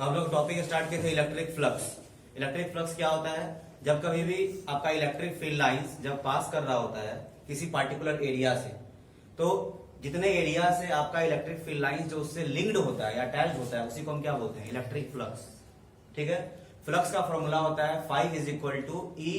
तो हम लोग टॉपिक स्टार्ट किए थे इलेक्ट्रिक फ्लक्स। इलेक्ट्रिक फ्लक्स क्या होता है? जब कभी भी आपका इलेक्ट्रिक फील्ड लाइंस जब पास कर रहा होता है किसी पार्टिकुलर एरिया से, तो जितने एरिया से आपका इलेक्ट्रिक फील्ड लाइंस जो उससे लिंक्ड होता है या अटैच्ड होता है उसी को हम क्या बोलते हैं? Electric flux. ठीक है। फ्लक्स का फॉर्मूला होता है phi is equal to E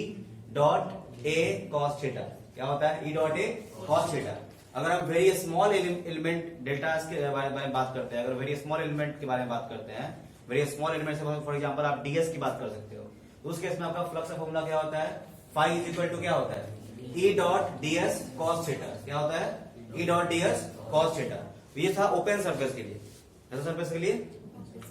dot A cos theta. क्या होता है? E dot A cos theta. अगर आप वेरी स्मॉल एलिमेंट डेल्टा के बारे में बात करते हैं, अगर वेरी स्मॉल एलिमेंट के बारे में बात करते हैं, वेरी स्मॉल एलिमेंट से फॉर एग्जांपल आप डीएस की बात कर सकते हो, तो उस केस में आपका फ्लक्स का फॉर्मूला क्या होता है? फाई इज इक्वल टू क्या होता है? E dot DS cos theta. क्या होता है? E dot DS cos theta. ये था ओपन सरफेस के लिए। ऐसा सरफेस के लिए,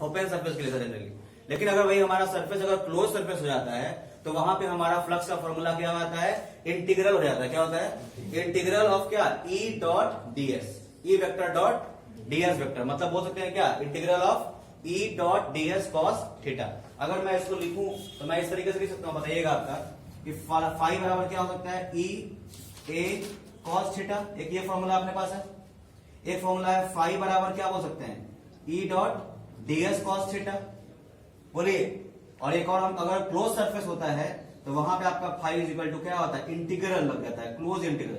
ओपन सरफेस के लिए जनरली। लेकिन अगर वही हमारा सरफेस अगर क्लोज सरफेस हो जाता है तो वहां पे हमारा फ्लक्स का फॉर्मूला क्या होता है? इंटीग्रल हो जाता है। क्या होता है? इंटीग्रल ऑफ क्या? ई डॉट डीएस, ई वेक्टर डॉट डीएस वेक्टर। मतलब बोल सकते हैं क्या? Integral of E dot DS cos theta. अगर मैं इसको लिखूं तो मैं इस तरीके से लिख सकता हूं, बताइएगा आपका कि फाई बराबर क्या हो सकता है? ई ए कॉस थीटा। एक ये फॉर्मूला अपने पास है। एक फॉर्मूला है फाई बराबर क्या बोल सकते हैं? ई डॉट डीएस कॉस थीटा। बोलिए। और एक और हम अगर क्लोज सरफेस होता है तो वहां पे आपका फाई इज इक्वल टू क्या होता है? इंटीग्रल लग जाता है, क्लोज इंटीग्रल।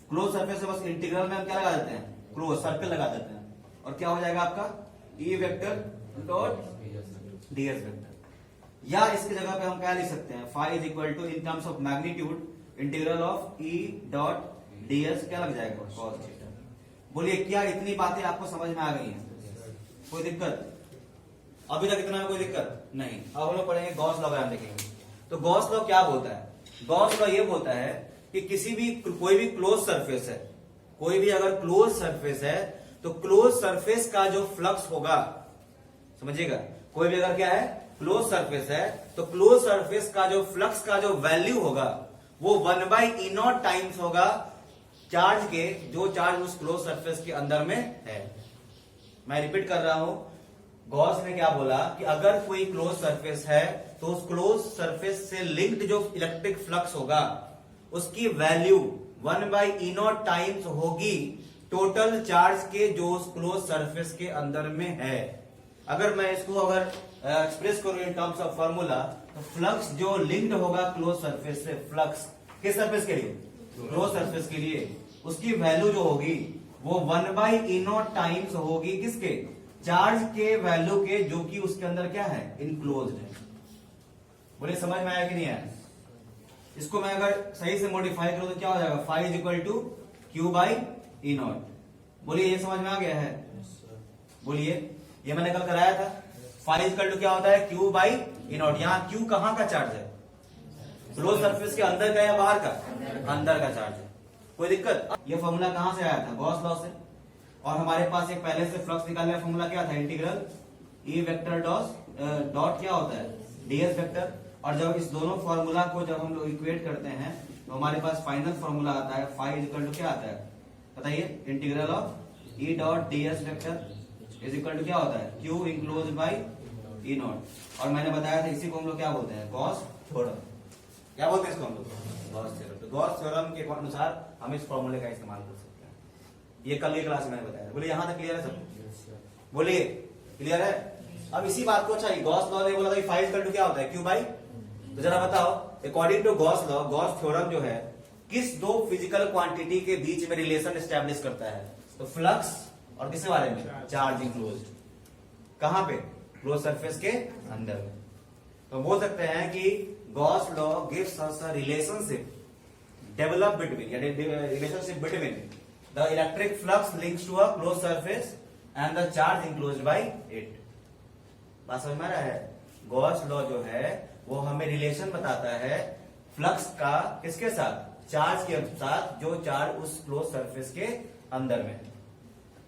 क्लोज सरफेस से बस इंटीग्रल में हम क्या लगा देते हैं? क्लोज सर्कल लगा देते हैं और क्या हो जाएगा आपका? E vector dot DS vector. या इसकी जगह पे हम क्या लिख सकते हैं? Phi is equal to in terms of magnitude integral of E dot DS क्या लग जाएगा? Cos theta. बोलिए, क्या इतनी बातें आपको समझ में आ गई हैं? कोई दिक्कत? अभी तक इतना में कोई दिक्कत नहीं। अब हम लोग पढ़ेंगे गॉस लॉ, हम देखेंगे। तो गॉस लॉ क्या बोलता है? गॉस लॉ ये बोलता है कि किसी भी कोई भी क्लोज सरफेस है, कोई भी अगर क्लोज सरफेस है तो क्लोज सरफेस का जो फ्लक्स होगा, समझिएगा, कोई भी अगर क्या है? क्लोज सरफेस है तो क्लोज सरफेस का जो फ्लक्स का जो वैल्यू होगा वो 1/E0 टाइम्स होगा चार्ज के, जो चार्ज उस क्लोज सरफेस के अंदर में है। मैं रिपीट कर रहा हूं, गॉस ने क्या बोला कि अगर कोई क्लोज सरफेस है तो उस क्लोज सरफेस से लिंक्ड जो इलेक्ट्रिक फ्लक्स होगा उसकी वैल्यू 1/E0 टाइम्स होगी टोटल चार्ज के जो उस क्लोज सरफेस के अंदर में है। अगर मैं इसको अगर एक्सप्रेस करूं इन टर्म्स ऑफ फार्मूला, तो फ्लक्स जो लिंक्ड होगा क्लोज सरफेस से, फ्लक्स किस सरफेस के लिए? क्लोज सरफेस के लिए, उसकी वैल्यू जो होगी वो 1/E0 टाइम्स होगी किसके? चार्ज के वैल्यू के, जो कि उसके अंदर क्या है? इनक्लोज्ड है। बोले समझ में आया कि नहीं आया? इसको मैं अगर सही से मॉडिफाई करूं तो क्या हो जाएगा? Phi is equal to Q by E naught. बोलिए, ये समझ में आ गया है? बोलिए, ये मैंने कल कराया था। फाई इज इक्वल टू क्या होता है? Q by E not. यहाँ क्यू कहां का चार्ज है? क्लोज सरफेस के अंदर का या बाहर का? अंदर का चार्ज है। कोई दिक्कत? ये फॉर्मूला कहां से आया था? गॉस लॉ से। और हमारे पास एक पहले से फ्लक्स निकालने का फॉर्मूला क्या था? इंटीग्रल ई वेक्टर डॉट क्या होता है? DS vector. और जब इस दोनों फॉर्मूला को जब हम लोग इक्वेट करते हैं तो हमारे पास फाइनल फॉर्मूला आता है फाई इज इक्वल टू क्या आता है? बताइए। Integral of E dot DS vector is equal to क्या होता है? Q enclose by E naught. और मैंने बताया था इसी को हम लोग क्या बोलते हैं? Gauss theorem. क्या बोलते हैं इसको हम लोग? Gauss theorem. तो गॉस थ्योरम के अनुसार हम इस फॉर्मूले का इस्तेमाल कर सकते हैं। ये कल की क्लास में मैंने बताया। बोलिए, यहां तक क्लियर है सब? बोलिए, क्लियर है? अब इसी बात को, अच्छा गॉस लॉ ने बोला था फाई इक्वल टू क्या होता है? Q by. तो जरा बताओ, according to Gauss law, Gauss theorem जो है किस दो फिजिकल क्वांटिटी के बीच में रिलेशन एस्टेब्लिश करता है? तो फ्लक्स और किसके बारे में? Charge enclosed. कहां पे? क्लोज सरफेस के अंदर में। तो बोल सकते हैं कि Gauss law gives us a relationship develop between, या relationship between the electric flux links to a closed surface and the charge enclosed by it। बात समझ में आ रहा है? गॉस लॉ जो है वो हमें रिलेशन बताता है फ्लक्स का किसके साथ? चार्ज के साथ, जो चार्ज उस क्लोज सरफेस के अंदर में।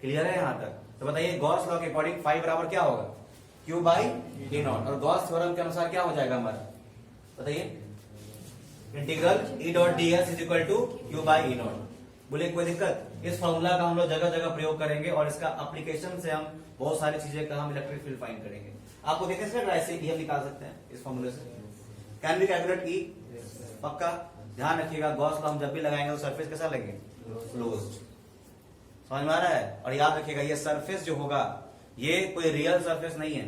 क्लियर है यहां तक? तो बताइए, गॉस लॉ के अकॉर्डिंग फाई बराबर क्या होगा? Q by E naught. और गॉस थ्योरम के अनुसार क्या हो जाएगा हमारा? बताइए। Integral E dot DS is equal to Q by E naught. बोले, कोई दिक्कत? इस फॉर्मूला का हम लोग जगह जगह प्रयोग करेंगे और इसका एप्लीकेशन से हम बहुत सारी चीजें का हम इलेक्ट्रिक फील्ड फाइंड करेंगे। आपको देखने से ऐसे ही हम निकाल सकते हैं इस फॉर्मूले से। कैन बी कैलकुलेट ई, पक्का ध्यान रखिएगा। गॉस लॉ हम जब भी लगाएंगे तो सरफेस कैसा लगेगा? क्लोज्ड। समझ में आ रहा है? और याद रखिएगा, ये सरफेस जो होगा ये कोई रियल सरफेस नहीं है,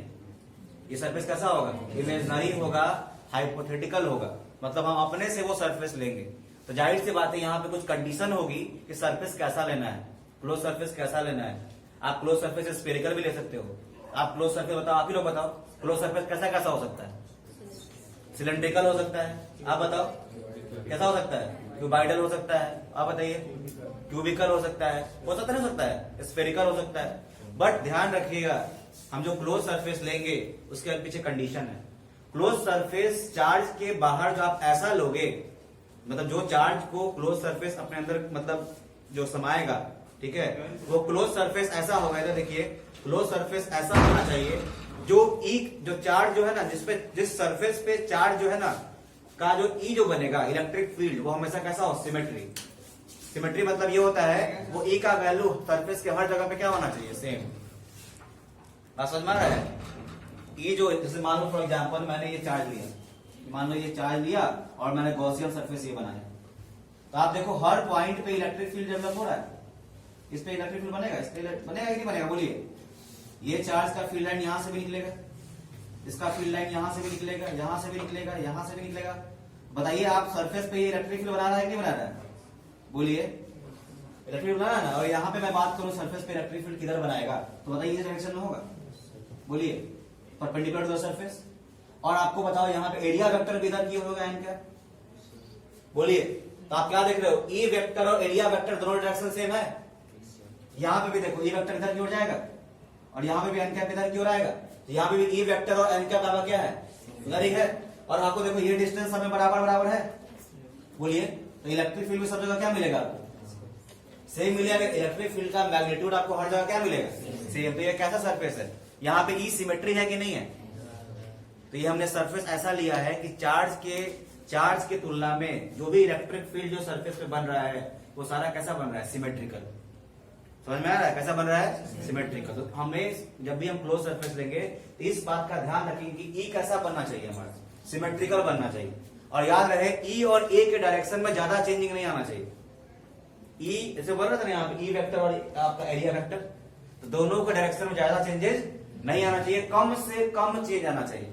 ये सरफेस कैसा होगा? इमेजिनरी होगा, हाइपोथेटिकल होगा, मतलब हम अपने से वो सरफेस लेंगे। तो जाहिर सी बात है यहाँ पे कुछ कंडीशन होगी कि सरफेस कैसा लेना है, क्लोज सरफेस कैसा लेना है। आप क्लोज सरफेस स्फेरिकल भी ले सकते हो। आप क्लोज सरफेस बताओ, आप ही लोग बताओ, क्लोज सरफेस कैसा कैसा हो सकता है? सिलेंड्रिकल हो सकता है, आप बताओ कैसा हो सकता है? क्यूबाइडल हो सकता है, आप बताइए। क्यूबिकल हो सकता है, हो सकता नहीं हो सकता है, स्फेरिकल हो सकता है। बट ध्यान रखिएगा, हम जो क्लोज सरफेस लेंगे उसके पीछे कंडीशन है। क्लोज सरफेस चार्ज के बाहर जो आप ऐसा लोगे, मतलब जो चार्ज को क्लोज सरफेस अपने अंदर मतलब जो समाएगा, ठीक है, वो क्लोज सरफेस ऐसा होगा। इधर देखिए, क्लोज सरफेस ऐसा होना चाहिए जो चार्ज जो है ना, जिस सरफेस पे चार्ज जो है ना का जो ई जो बनेगा इलेक्ट्रिक फील्ड, वो हमेशा कैसा हो? सिमेट्री। सिमेट्री मतलब ये होता है वो ई का वैल्यू सरफेस के हर जगह पे क्या होना चाहिए? सेम। बात समझ में आ रहा है? ये जो जैसे मान लो फॉर एग्जांपल मैंने ये चार्ज लिया, मान लो ये चार्ज लिया और मैंने गॉसियन सरफेस ये बनाया, तो आप देखो हर पॉइंट पे इलेक्ट्रिक फील्ड डेवलप हो रहा है। इस पे इलेक्ट्रिक फील्ड बनेगा, इस पे बनेगा कि नहीं बनेगा? बोलिए। ये चार्ज का फील्ड लाइन यहां से भी निकलेगा, इसका फील्ड लाइन यहां से भी निकलेगा, यहां से भी निकलेगा, यहां से भी निकलेगा। बताइए आप सरफेस पे ये इलेक्ट्रिक फील्ड बना रहा है कि नहीं बना रहा है? बोलिए। इलेक्ट्रिक फील्ड बना रहा है ना। और यहाँ पे मैं बात करूं सरफेस पे इलेक्ट्रिक फील्ड किधर बनाएगा, तो बताइए इस डायरेक्शन में होगा। बोलिए, परपेंडिकुलर टू द सरफेस। और आपको बताओ यहाँ पे एरिया वेक्टर भी इधर की होगा एन क्या? बोलिए। तो आप क्या देख रहे हो? ई वेक्टर और एरिया वेक्टर दोनों डायरेक्शन सेम है। यहाँ पे भी देखो ई वेक्टर इधर की ओर जाएगा और यहाँ पे भी एन कैप इधर की ओर आएगा। तो यहाँ पे भी ई वेक्टर और एन कैप बराबर क्या है? इधर ही है। और आपको देखो ये डिस्टेंस हमें बराबर बराबर है। बोलिए। तो इलेक्ट्रिक फील्ड में सब जगह क्या मिलेगा आपको? सेम मिलेगा। इलेक्ट्रिक फील्ड का मैग्नीट्यूड आपको हर जगह क्या मिलेगा? सेम। तो ये कैसा सरफेस है? यहाँ पे ई सिमेट्री है कि नहीं है? तो ये हमने सरफेस ऐसा लिया है कि चार्ज के तुलना में जो भी इलेक्ट्रिक फील्ड जो सरफेस पे बन रहा है वो सारा कैसा बन रहा है? सिमेट्रिकल। समझ में आ रहा है? कैसा बन रहा है? सिमेट्रिकल। तो हमें जब भी हम क्लोज सरफेस लेंगे तो इस बात का ध्यान रखेंगे कि ई कैसा बनना चाहिए? हमारा सिमेट्रिकल बनना चाहिए। और याद रहे ई और ए के डायरेक्शन में ज्यादा चेंजिंग नहीं आना चाहिए। ई जैसे बोल रहा था ना यहाँ पे ई वेक्टर और आपका एरिया वेक्टर, तो दोनों के डायरेक्शन में ज्यादा चेंजेस नहीं आना चाहिए, कम से कम चेंज आना चाहिए।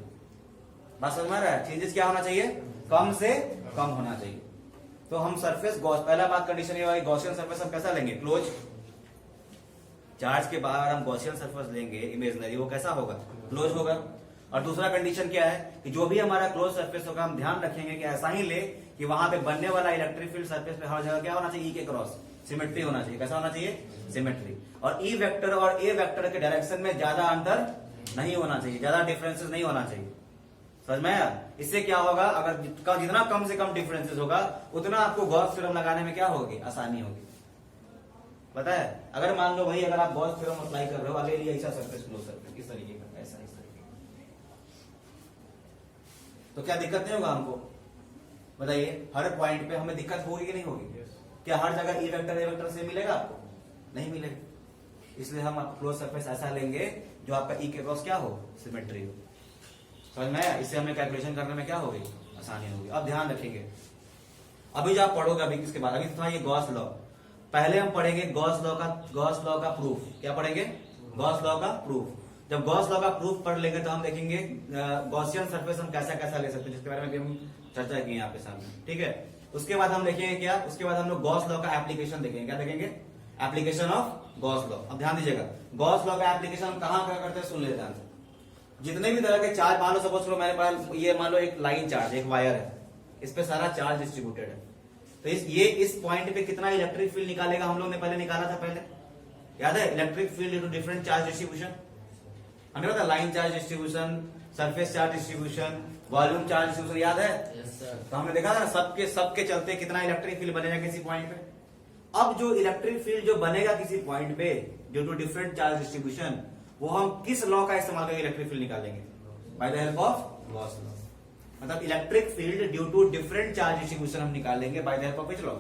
बात समझ में आ रहा है? चेंजेस क्या होना चाहिए? कम से कम होना चाहिए। तो हम सरफेस पहला बात कंडीशन ये गॉसियन सरफेस हम कैसा लेंगे? क्लोज। चार्ज के बाहर हम गॉसियन सरफेस लेंगे इमेजिनरी, वो कैसा होगा? क्लोज होगा। और दूसरा कंडीशन क्या है कि जो भी हमारा क्लोज सरफेस होगा हम ध्यान रखेंगे कि ऐसा ही ले कि वहां पे बनने वाला इलेक्ट्रिक फील्ड सरफेस पे हर जगह क्या होना चाहिए? ई के क्रॉस सिमेट्री होना चाहिए। कैसा होना चाहिए? सिमेट्री। और ई वेक्टर और ए वेक्टर के डायरेक्शन में ज्यादा अंतर नहीं होना चाहिए, ज्यादा डिफरेंसेस नहीं होना चाहिए। समझ में आया? इससे क्या होगा? अगर जितना कम से कम डिफरेंसेस होगा उतना आपको गॉस थ्योरम लगाने में क्या होगी? आसानी होगी। पता है? अगर मान लो भाई अगर आप गॉस थ्योरम अप्लाई कर रहे हो, अगर ऐसा सरफेस क्लोज सरफेस इस तरीके का, ऐसा इस तरीके का, तो क्या दिक्कत नहीं होगा हमको? बताइए। हर पॉइंट पे हमें दिक्कत होगी कि नहीं होगी? क्या हर जगह ई वेक्टर ए वेक्टर से मिलेगा आपको? नहीं मिलेगा। इसलिए हम क्लोज सरफेस ऐसा लेंगे जो आपका ई के क्रॉस क्या हो? सिमेट्री हो। समझ में आया? इससे हमें कैलकुलेशन करने में क्या होगी? आसानी होगी। अब ध्यान रखेंगे, अभी जो आप पढ़ोगे अभी किसके बाद, अभी था ये गॉस लॉ। पहले हम पढ़ेंगे गॉस लॉ का प्रूफ। क्या पढ़ेंगे? गॉस लॉ का प्रूफ। जब गॉस लॉ का प्रूफ पढ़ लेंगे तो हम देखेंगे गॉसियन सरफेस हम कैसा कैसा ले सकते हैं, जिसके बारे में भी हम चर्चा की यहाँ पे सामने। ठीक है। उसके बाद हम देखेंगे क्या? उसके बाद हम लोग गॉस लॉ का एप्लीकेशन देखेंगे। क्या देखेंगे? Application of Gauss law. अब ध्यान दीजिएगा, गॉस लॉ का एप्लीकेशन हम कहां करते हैं? सुन लेते हैं। जितने भी तरह के चार्ज, मान लो सपोज करो मेरे पास ये मान लो एक लाइन चार्ज, एक वायर है, इस पे सारा चार्ज डिस्ट्रीब्यूटेड है। तो इस पॉइंट पे कितना इलेक्ट्रिक फील्ड निकालेगा? हम लोग ने पहले निकाला था, पहले याद है? Electric field into different charge distribution. हमें पता line charge distribution, surface charge distribution, volume charge distribution, याद है? तो हमने देखा था ना सबके चलते कितना इलेक्ट्रिक फील्ड बनेगा किसी पॉइंट पे। अब जो इलेक्ट्रिक फील्ड जो बनेगा किसी पॉइंट पे due to different charge distribution, वो हम किस लॉ का इस्तेमाल करके इलेक्ट्रिक फील्ड निकालेंगे? By the help of Gauss law. मतलब electric field due to different charge distribution हम निकालेंगे by the help of which law?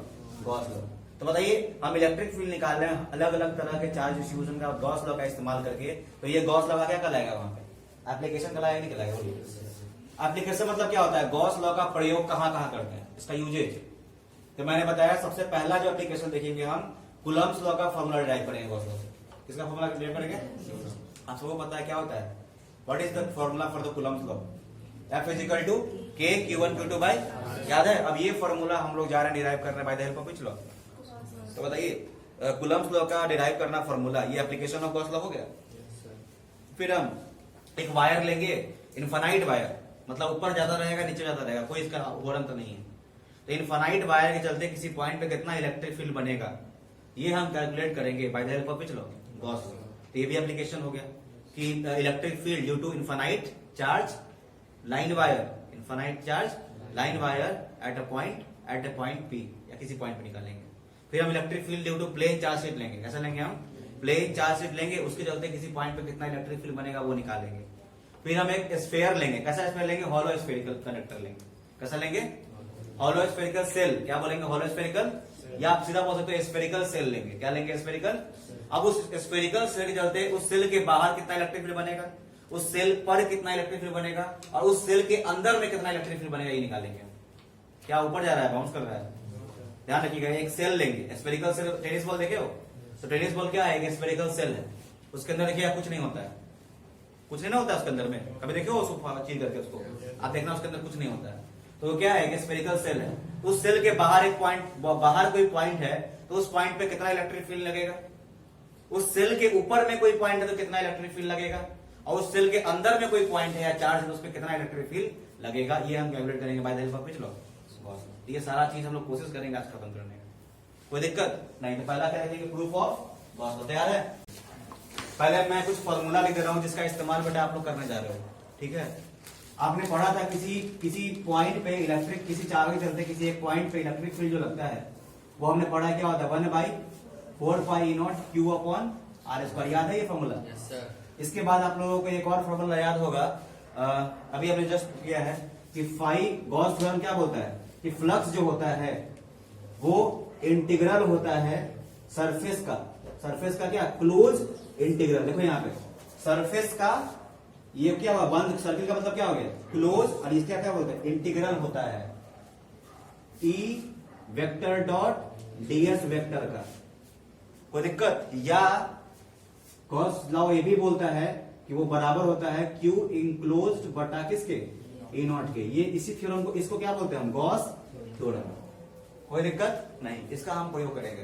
Gauss law. तो बताइए, हम इलेक्ट्रिक फील्ड निकाल रहे हैं अलग अलग तरह के चार्ज डिस्ट्रीब्यूशन का गॉस लॉ का इस्तेमाल करके, तो ये गॉस लॉ का क्या कहलाएगा? वहां पे एप्लीकेशन कहलाएगा नहीं कहलाएगा? एप्लीकेशन मतलब क्या होता है? गॉस लॉ का प्रयोग कहां कहां करते हैं, इसका यूजेज। तो मैंने बताया सबसे पहला जो एप्लीकेशन देखेंगे हम कूलम्ब्स लॉ का फॉर्मूला डिराइव करेंगे गॉस लॉ से। किसका फॉर्मूला डिराइव करेंगे? आप सबको पता है क्या होता है? What is the formula for the Coulomb's law? F is equal to K Q1 Q2 by, याद है? अब ये फॉर्मूला हम लोग जा रहे हैं डिराइव करने bye the help of which law? तो बताइए, कूलम्स लॉ का डिराइव करना फॉर्मूला, ये एप्लीकेशन ऑफ गॉस लॉ हो गया। फिर हम एक वायर लेंगे, इनफाइनाइट वायर, मतलब ऊपर जाता रहेगा नीचे जाता रहेगा, कोई इसका होरंत नहीं है। तो इनफाइनाइट वायर के चलते किसी पॉइंट पे कितना इलेक्ट्रिक फील्ड बनेगा, ये हम कैलकुलेट करेंगे by the help of which law? Gauss law. तो ये भी एप्लीकेशन हो गया कि electric field due to infinite charge line wire, infinite charge line wire at a point P, या किसी पॉइंट पे निकालेंगे। फिर हम electric field due to plane charge sheet लेंगे। कैसा लेंगे हम? प्लेन चार्ज शीट लेंगे, उसके चलते किसी पॉइंट पे कितना इलेक्ट्रिक फील्ड बनेगा वो निकालेंगे। फिर हम एक स्फीयर लेंगे। कैसा स्फीयर लेंगे? हॉलो स्फेरिकल कंडक्टर लेंगे। कैसा लेंगे? Hollow spherical shell. क्या बोलेंगे? हॉलो स्फेरिकल, या आप सीधा बोल सकते हो स्फेरिकल सेल लेंगे। क्या लेंगे? स्फेरिकल। अब उस स्फेरिकल सेल के चलते उस सेल के बाहर कितना इलेक्ट्रिक फील्ड बनेगा, उस सेल पर कितना इलेक्ट्रिक फील्ड बनेगा, और उस सेल के अंदर में कितना इलेक्ट्रिक फील्ड बनेगा, ये निकालेंगे। क्या ऊपर जा रहा है, बाउंस कर रहा है? ध्यान रखिएगा। एक सेल लेंगे, स्फेरिकल सेल। टेनिस बॉल देखे हो? तो टेनिस बॉल क्या है? एक स्फेरिकल सेल है, उसके अंदर देखिए कुछ नहीं होता है, कुछ नहीं होता है उसके अंदर में। कभी देखिए उसको चीज करके उसको आप देखना, उसके अंदर कुछ नहीं होता है। तो क्या है? स्फेरिकल सेल है। उस सेल के बाहर एक पॉइंट, बाहर कोई पॉइंट है, तो उस पॉइंट पे कितना इलेक्ट्रिक फील्ड लगेगा। उस सेल के ऊपर में कोई पॉइंट है तो कितना इलेक्ट्रिक फील्ड लगेगा, और उस सेल के अंदर में कोई पॉइंट है या चार्ज है तो उस पर कितना इलेक्ट्रिक फील्ड लगेगा। ये हम कैलकुलेट करेंगे by the help of which law? ये सारा चीज हम लोग कोशिश करेंगे आज खत्म करने का। कोई दिक्कत नहीं? तो पहला करेंगे प्रूफ ऑफ गॉस लॉ। तैयार है? पहले मैं कुछ फॉर्मूला लिख दे रहा हूं जिसका इस्तेमाल बेटा आप लोग करने जा रहे हो। ठीक है? आपने पढ़ा था किसी पॉइंट पे इलेक्ट्रिक, किसी चार्ज के चलते किसी एक पॉइंट पे इलेक्ट्रिक फील्ड जो लगता है वो हमने पढ़ा क्या होता है? 1/4πE0 Q upon R²। याद है ये फॉर्मूला? Yes sir. इसके बाद आप लोगों को एक और फॉर्मूला याद होगा, अभी हमने जस्ट किया है कि गॉस थ्योरम क्या बोलता है कि फ्लक्स जो होता है वो इंटीग्रल होता है सरफेस का। सरफेस का क्या? Close integral. देखो यहाँ पे सरफेस का ये क्या हुआ? बंद। सर्किल का मतलब क्या हो गया? क्लोज। और इसका क्या बोलते हैं? इंटीग्रल होता है E vector dot ds vector का। कोई दिक्कत? या गॉस लॉ ये भी बोलता है कि वो बराबर होता है Q इंक्लोज्ड बटा किसके? E0 के। ये इसी थ्योरम को, इसको क्या बोलते हैं हम? Gauss theorem. कोई दिक्कत नहीं, इसका हम प्रयोग करेंगे।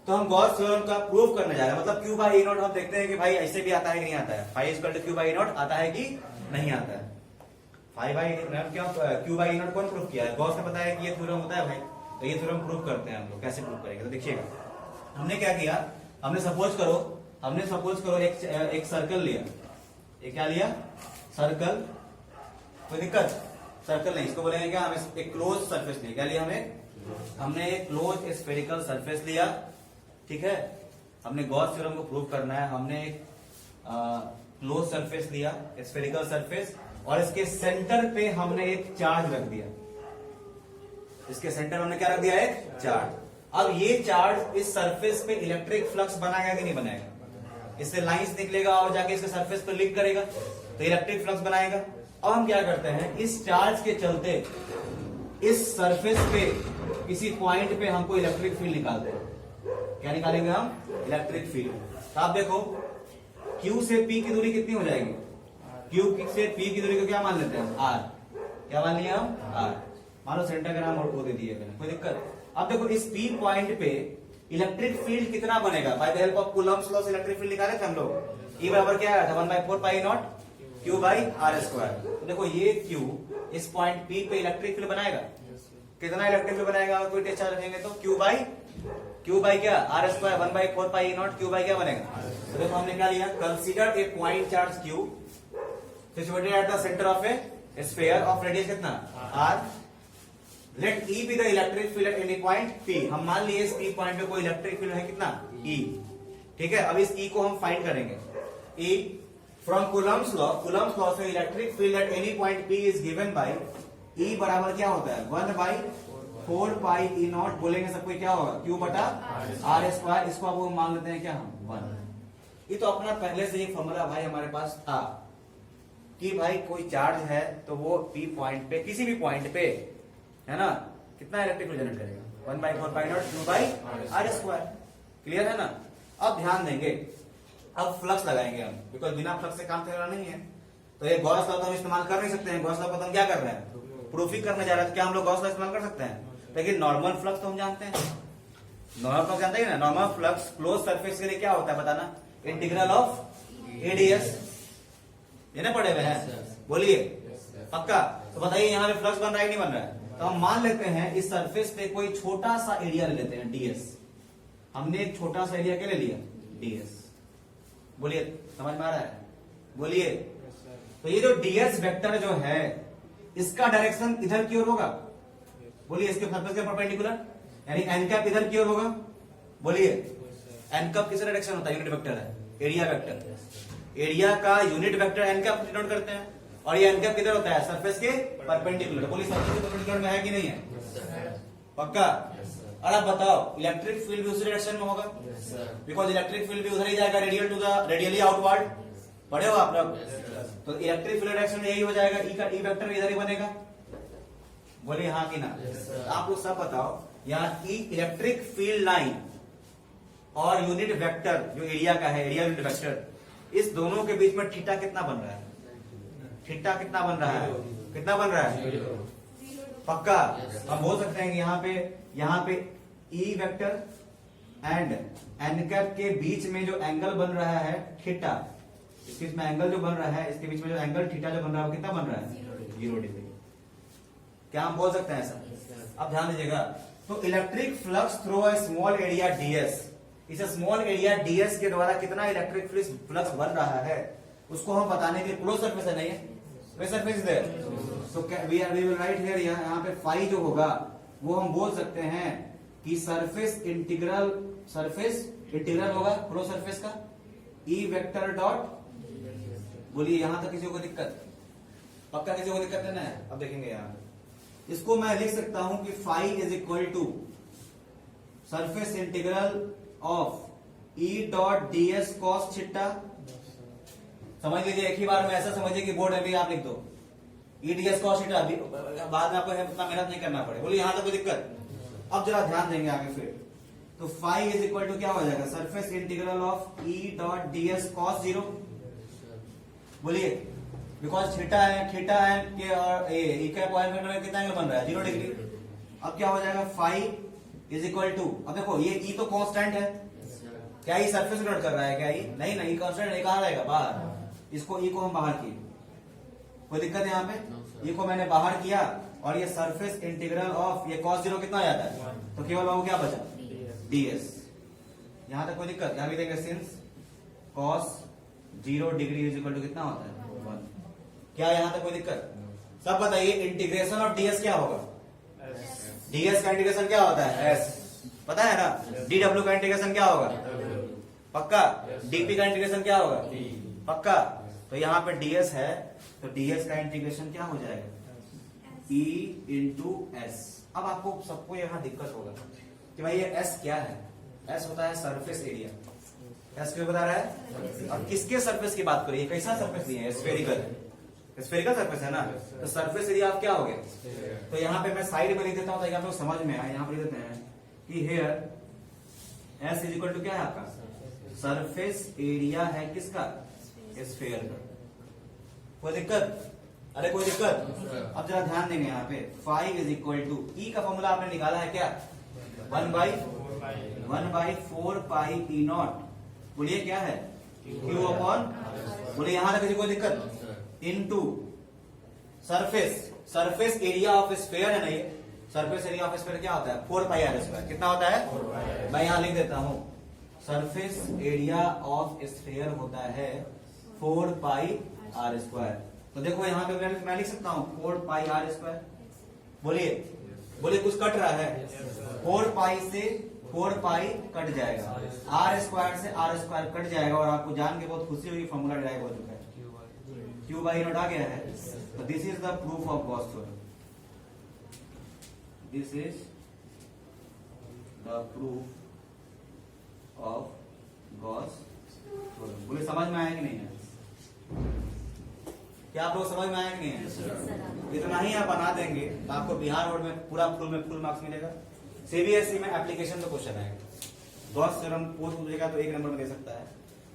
तो हम गॉस थ्योरम का प्रूफ करने जा रहे हैं। मतलब Q/E0 हम देखते हैं कि भाई ऐसे भी आता है कि नहीं आता है। Q/E0 आता है कि नहीं आता है? Q/E0 कौन प्रूफ किया है? गॉस ने बताया कि ये थ्योरम होता है भाई, तो ये थ्योरम प्रूफ करते हैं हम लोग। कैसे प्रूफ करेंगे? तो देखिएगा, हमने क्या किया, हमने सपोज करो एक सर्कल लिया। ये क्या लिया? सर्कल। कोई दिक्कत? सर्कल नहीं, इसको बोलेंगे क्या? हम एक क्लोज सरफेस लिया। क्या लिया हमने एक क्लोज स्फेरिकल सरफेस लिया। ठीक है? हमने गॉस थ्योरम को प्रूव करना है। हमने एक क्लोज सरफेस लिया, स्फेरिकल सरफेस, और इसके सेंटर पे हमने एक चार्ज रख दिया। इसके सेंटर में हमने क्या रख दिया? एक चार्ज। अब ये चार्ज इस सरफेस पे इलेक्ट्रिक फ्लक्स बनाएगा कि नहीं बनाएगा? इससे लाइंस निकलेगा और जाके इसके सरफेस पे लिंक करेगा तो इलेक्ट्रिक फ्लक्स बनाएगा। अब हम क्या करते हैं, इस चार्ज के चलते इस सरफेस पे किसी पॉइंट पे हमको इलेक्ट्रिक फील्ड निकालते हैं। क्या निकालेंगे हम? Electric field. तो आप देखो Q से P की दूरी कितनी हो जाएगी? Q से P की दूरी को क्या मान लेते हैं? R। क्या मान लिया हम? R। मान लो सेंटाग्राम और वो दे दिए मैंने, कोई दिक्कत? अब देखो इस P पॉइंट पे इलेक्ट्रिक फील्ड कितना बनेगा? Bye the help of Coulomb's law से इलेक्ट्रिक फील्ड निकाले थे हम लोग। E बराबर क्या आया था? 1/4πE0 Q/R²। तो देखो ये Q इस पॉइंट P पे इलेक्ट्रिक फील्ड बनाएगा। कितना इलेक्ट्रिक फील्ड बनाएगा? अगर कोई टेस्ट रखेंगे तो Q बाई क्या? R²। 1/4πE0 Q बाई क्या बनेगा? तो देखो हमने क्या लिया? Consider a point charge Q situated at the centre of a sphere of radius कितना? R। Let E be the electric field at any point P। हम मान लिए इस P पॉइंट पे कोई इलेक्ट्रिक फील्ड है कितना? E। ठीक है? अब इस E को हम फाइंड करेंगे। E फ्रॉम कूलम्स लॉ से electric field at any point P is given bye E बराबर क्या होता है? 1/4πE0 बोलेंगे सबको क्या होगा? Q बटा R²। इसको आप मान लेते हैं क्या हम? 1। ये तो अपना पहले से ही फॉर्मूला भाई हमारे पास था कि भाई कोई चार्ज है तो वो P पॉइंट पे, किसी भी पॉइंट पे, है ना, कितना इलेक्ट्रिक फील्ड जनरेट करेगा? 1/4πE0 Q/R²। क्लियर है ना? अब ध्यान देंगे, अब फ्लक्स लगाएंगे हम, बिकॉज बिना फ्लक्स से काम चलना नहीं है। तो ये गॉस लॉ तो हम इस्तेमाल कर नहीं सकते हैं। गॉस लॉ को तो हम क्या कर रहे हैं, प्रूफिंग करने जा रहे हैं। तो क्या हम लोग गॉस लॉ इस्तेमाल कर सकते हैं? लेकिन नॉर्मल फ्लक्स तो हम जानते हैं, नॉर्मल फ्लक्स जानते हैं ना। नॉर्मल फ्लक्स क्लोज सरफेस के लिए क्या होता है बताना, इंटीग्रल ऑफ एडीएस, ये ना पढ़े हुए हैं, बोलिए पक्का। तो बताइए यहाँ पे फ्लक्स बन रहा है कि नहीं बन रहा है? तो हम मान लेते हैं इस सरफेस पे कोई छोटा सा एरिया ले लेते हैं, डीएस। हमने एक छोटा सा एरिया क्या ले लिया, डीएस। बोलिए समझ में आ रहा है, बोलिए। तो ये जो डीएस वेक्टर जो है इसका डायरेक्शन इधर की ओर होगा, बोलिए, इसके सरफेस के परपेंडिकुलर, यानी एन कैप इधर की ओर होगा। बोलिए एन कैप किस डायरेक्शन होता है, यूनिट वेक्टर है, एरिया वेक्टर। एरिया का unit vector N cap denote करते हैं, और ये एन कैप किधर होता है, सरफेस के परपेंडिकुलर। बोलिए सरफेस के परपेंडिकुलर में है कि नहीं है, पक्का। और आप बताओ इलेक्ट्रिक फील्ड भी उसी डायरेक्शन में होगा, बिकॉज इलेक्ट्रिक फील्ड भी उधर ही जाएगा, radial to the radially outward. पढ़े हो आप लोग? तो इलेक्ट्रिक फील्ड डायरेक्शन में यही हो जाएगा, ई का ई वेक्टर इधर ही बनेगा। बोलिए हाँ कि ना। आप लोग सब बताओ, यहाँ ई इलेक्ट्रिक फील्ड लाइन और यूनिट वेक्टर जो एरिया का है, एरिया यूनिट वेक्टर, इस दोनों के बीच में थीटा कितना बन रहा है, थीटा कितना बन रहा है, कितना बन रहा है, पक्का। हम बोल सकते हैं कि यहाँ पे E vector and N cap के बीच में जो एंगल बन रहा है थीटा, इसके बीच में एंगल जो बन रहा है, इसके बीच में जो एंगल थीटा जो बन रहा है वो कितना बन रहा है, 0 डिग्री। क्या हम बोल सकते हैं ऐसा? अब ध्यान दीजिएगा। तो electric flux through a small area DS, इस स्मॉल एरिया डीएस के द्वारा कितना इलेक्ट्रिक फ्लक्स बन रहा है उसको हम बताने के लिए, क्लोज सरफेस है नहीं, सरफेस देयर, तो वी विल राइट हियर, यहाँ पे फाई जो होगा वो हम बोल सकते हैं कि सरफेस इंटीग्रल होगा क्लोज सरफेस का, ई वेक्टर डॉट। बोलिए यहां तक किसी को दिक्कत, पक्का किसी को दिक्कत नहीं है? अब देखेंगे यहाँ इसको मैं लिख सकता हूं कि phi is equal to surface integral of E dot DS cos theta. समझ लीजिए एक ही बार में, ऐसा समझिए कि बोर्ड में भी आप लिख दो ई डीएस कॉस थीटा, बाद में आपको उतना मेहनत नहीं करना पड़े। बोलिए यहां तक कोई दिक्कत? अब जरा ध्यान देंगे आगे फिर। तो फाई इज इक्वल टू क्या हो जाएगा, surface integral of E dot DS cos 0। बोलिए बिकॉज थीटा है कि और ई का पॉइंट में कितना एंगल बन रहा है, 0 डिग्री। अब क्या हो जाएगा, फाई इज इक्वल टू, अब देखो ये ई तो कांस्टेंट है, क्या ये सरफेस नोट कर रहा है क्या? ये नहीं कांस्टेंट है, कहां रहेगा, बाहर। इसको ई को हम बाहर किए, कोई दिक्कत है यहाँ पे? ई को मैंने बाहर किया और ये सरफेस इंटीग्रल ऑफ ये cos 0 कितना आ जाता है, तो केवल वो क्या बचा, ds। यहां तक कोई दिक्कत? यहां भी देंगे since cos 0 degree is equal to कितना होता है, 1। क्या यहां तक कोई दिक्कत? सब बताइए इंटीग्रेशन ऑफ ds क्या होगा, ds का इंटीग्रेशन क्या होता है, s, पता है ना। dw का इंटीग्रेशन क्या होगा, पक्का। dp का इंटीग्रेशन क्या होगा, पक्का। तो यहाँ पे ds है, तो ds का इंटीग्रेशन क्या हो जाएगा, E इंटू एस। अब आपको सबको यहाँ दिक्कत होगा कि भाई ये S क्या है, S होता है सरफेस एरिया। S क्यों बता रहा है, और किसके सरफेस की बात करिए, कैसा सरफेस नहीं है, स्फेरिकल सरफेस है ना। तो सरफेस एरिया आप क्या हो गया, तो यहाँ पे मैं साइड में लिख देता हूँ ताकि आप लोग समझ में आए। यहाँ पे लिख देते हैं कि here S is equal to क्या है आपका, सरफेस एरिया है किसका, स्फेयर का। कोई दिक्कत? अरे कोई दिक्कत? अब जरा ध्यान देंगे यहाँ पे, फाई इज इक्वल टू ई का फॉर्मूला आपने निकाला है क्या, 1/4 पाई ई नॉट। बोलिए क्या है, क्यू अपॉन, बोलिए यहां तक किसी कोई दिक्कत, into surface area of sphere है ना, ये सरफेस एरिया ऑफ स्फेयर क्या होता है, 4 पाई आर स्क्वायर। कितना होता है, मैं यहां लिख देता हूं, सरफेस एरिया ऑफ स्फेयर होता है 4 पाई आर स्क्वायर। तो देखो यहाँ पे मैं लिख सकता हूँ 4 पाई आर स्क्वायर। बोलिए कुछ कट रहा है, 4 पाई से 4 पाई कट जाएगा, आर स्क्वायर से आर स्क्वायर कट जाएगा, और आपको जान के बहुत खुशी हुई फॉर्मूला डिराइव हो चुका है, क्यू बाई नॉट आ गया है। तो this is the proof of Gauss theorem, this is the proof of Gauss theorem. बोले समझ में आया कि नहीं है, क्या आप लोग समझ में आया कि नहीं है? इतना ही आप बना देंगे तो आपको बिहार बोर्ड में पूरा फुल मार्क्स मिलेगा। सीबीएसई में एप्लीकेशन का क्वेश्चन आएगा, गॉस थ्योरम पूछ पूछेगा तो 1 नंबर में दे सकता है।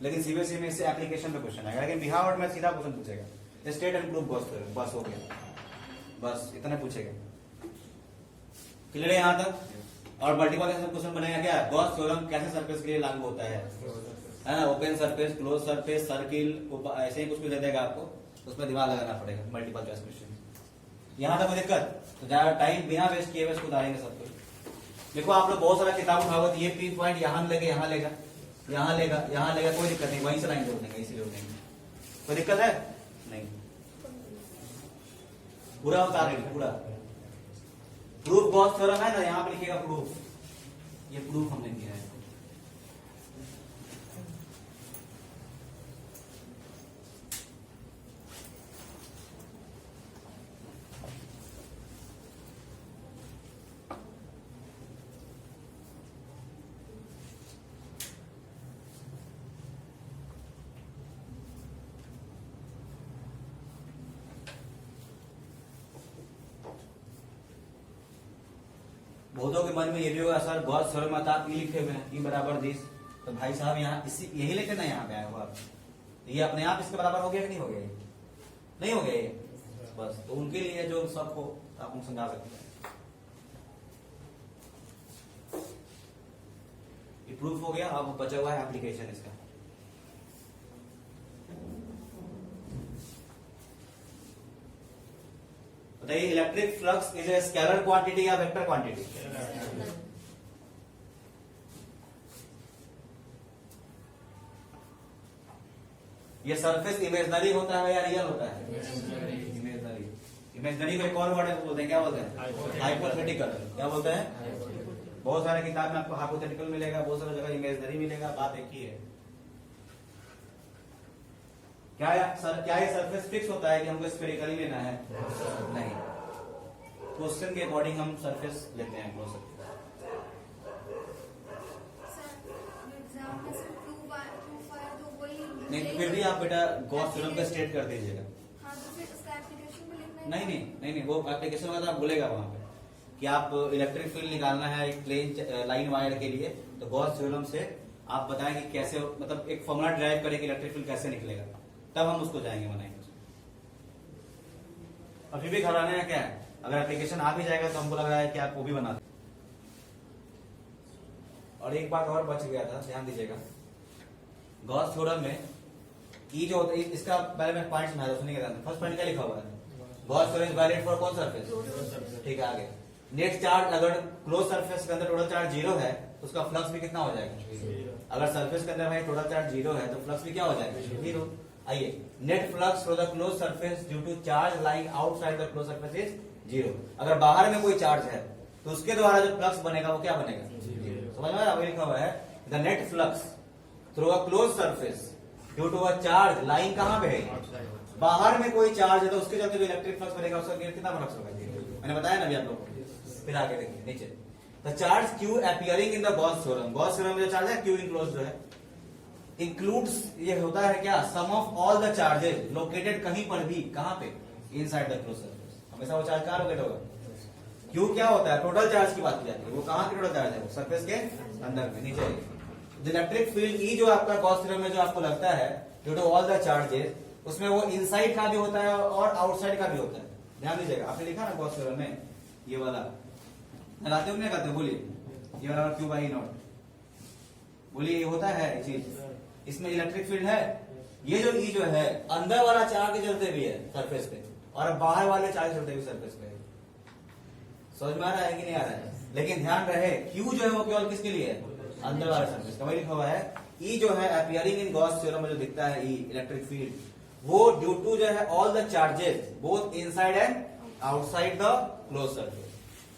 लेकिन सीबीएसई में इससे एप्लीकेशन पे क्वेश्चन आएगा, लेकिन बिहार बोर्ड में सीधा क्वेश्चन पूछेगा state and proof Gauss theorem, बस हो गया, बस इतना पूछेगा। क्लियर है यहाँ तक? और मल्टीपल क्वेश्चन बनेगा क्या, गॉस थ्योरम कैसे सरफेस के लिए लागू होता है ना, open surface, close surface, circle, ऐसे ही कुछ भी दे देगा आपको, उसमें दिमाग लगाना पड़ेगा, मल्टीपल चॉइस क्वेश्चन। यहाँ तक कोई दिक्कत? तो ज्यादा टाइम बिना वेस्ट किए उसको उतारेंगे सब कुछ। देखो आप लोग बहुत सारा किताब उठाओगे तो ये पी पॉइंट यहाँ लेके यहाँ लेगा, यहाँ लेगा, यहाँ लेगा, कोई दिक्कत नहीं, वहीं से लाइन जोड़ देंगे, इसीलिए उठेंगे, कोई दिक्कत है नहीं, पूरा उतारेंगे पूरा। प्रूफ गॉस थ्योरम है ना, यहाँ पे लिखिएगा प्रूफ, ये प्रूफ हमने किया है। बहुतों के मन में ये भी होगा सर गॉस थ्योरम में आप लिखे हुए हैं ई बराबर दिस, तो भाई साहब यहाँ इसी यही लेके ना यहाँ पे आया हुआ, ये अपने आप इसके बराबर हो गया कि नहीं हो गया, नहीं हो गया ये, बस तो उनके लिए जो सबको आप उनको समझा सकते हैं। ये प्रूफ हो गया, अब बचा हुआ है एप्लीकेशन इसका। बताइए electric flux is a scalar quantity या वेक्टर क्वांटिटी? ये सरफेस इमेजनरी होता है या रियल होता है? इमेजनरी। इमेजनरी को एक और वर्ड बोलते हैं, क्या बोलते हैं? हाइपोथेटिकल। क्या बोलते हैं? बहुत सारे किताब में आपको हाइपोथेटिकल मिलेगा, बहुत सारी जगह इमेजनरी मिलेगा, बात एक ही है। क्या ये सरफेस फिक्स होता है कि हमको स्फेरिकली लेना है? नहीं, क्वेश्चन के अकॉर्डिंग हम सरफेस लेते हैं क्लोज सरफेस। नहीं फिर भी आप बेटा गॉस थ्योरम का स्टेट कर दीजिएगा। नहीं वो एप्लीकेशन वाला आप बोलेगा वहां पे कि आप इलेक्ट्रिक फील्ड निकालना है एक प्लेन लाइन वायर के लिए, तो गॉस थ्योरम से आप बताएं कि कैसे, मतलब एक फॉर्मूला ड्राइव करें कि इलेक्ट्रिक फील्ड कैसे निकलेगा, तब हम उसको जाएंगे बनाएंगे। अभी भी घबराने का क्या है, अगर एप्लीकेशन आ भी जाएगा तो हमको लग रहा है कि आप वो भी बना दें। और एक बात और बच गया था, ध्यान दीजिएगा, गॉस थ्योरम में ई जो होता है, इसका पहले मैं पॉइंट समझा दूं, सुनिएगा। फर्स्ट पॉइंट क्या लिखा हुआ है? Gauss theorem is valid for कौन सरफेस? ठीक है, आगे नेट चार्ज, अगर क्लोज सरफेस के अंदर टोटल चार्ज 0 है तो उसका फ्लक्स भी कितना हो जाएगा? अगर सरफेस के अंदर भाई टोटल चार्ज 0 है तो फ्लक्स भी क्या हो जाएगा? 0। आइए, net flux from the close surface due to charge lying outside the close surface is 0। अगर बाहर में कोई चार्ज है तो उसके द्वारा जो फ्लक्स बनेगा वो क्या बनेगा? 0। समझ में आ रहा है? लिखा हुआ है the net flux through a close surface due to a charge lying कहां पे है? बाहर में कोई चार्ज है तो उसके चलते जो इलेक्ट्रिक फ्लक्स बनेगा उसका कितना फ्लक्स होगा? मैंने बताया ना अभी आप लोगों को। फिर आगे देखिए नीचे, the charge Q appearing in the Gauss theorem. Gauss theorem में जो चार्ज है Q इनक्लोज जो है, इंक्लूड्स, ये होता है क्या? Sum of all the charges located कहीं पर भी, कहां पे? Inside the close surface. हमेशा वो चार्ज कहां लोकेट होगा? Q क्या होता है? टोटल चार्ज की बात की जाती है, वो कहां की टोटल चार्ज है? वो सरफेस के अंदर में। नीचे इलेक्ट्रिक फील्ड E जो आपका गॉस थ्योरम में जो आपको लगता है due to all the charges, उसमें वो इनसाइड का भी होता है और आउटसाइड का भी होता है। ध्यान दीजिएगा, आपने लिखा ना गॉस थ्योरम में ये वाला, लगाते हो नहीं लगाते? बोलिए, ये वाला Q बाई नॉट, बोलिए ये होता है चीज, इसमें इलेक्ट्रिक फील्ड है। ये जो E जो है अंदर वाला चार्ज के चलते भी है सरफेस पे, और बाहर वाले चार्ज चलते भी सरफेस पे। समझ में आ रहा है कि नहीं आ रहा है? लेकिन ध्यान रहे Q जो है वो केवल किसके लिए है? अंदर वाले सरफेस का। वही लिखा हुआ है E जो है अपीयरिंग इन गॉस थ्योरम में जो दिखता है E इलेक्ट्रिक फील्ड, वो ड्यू टू जो है all the charges both inside and outside the close surface.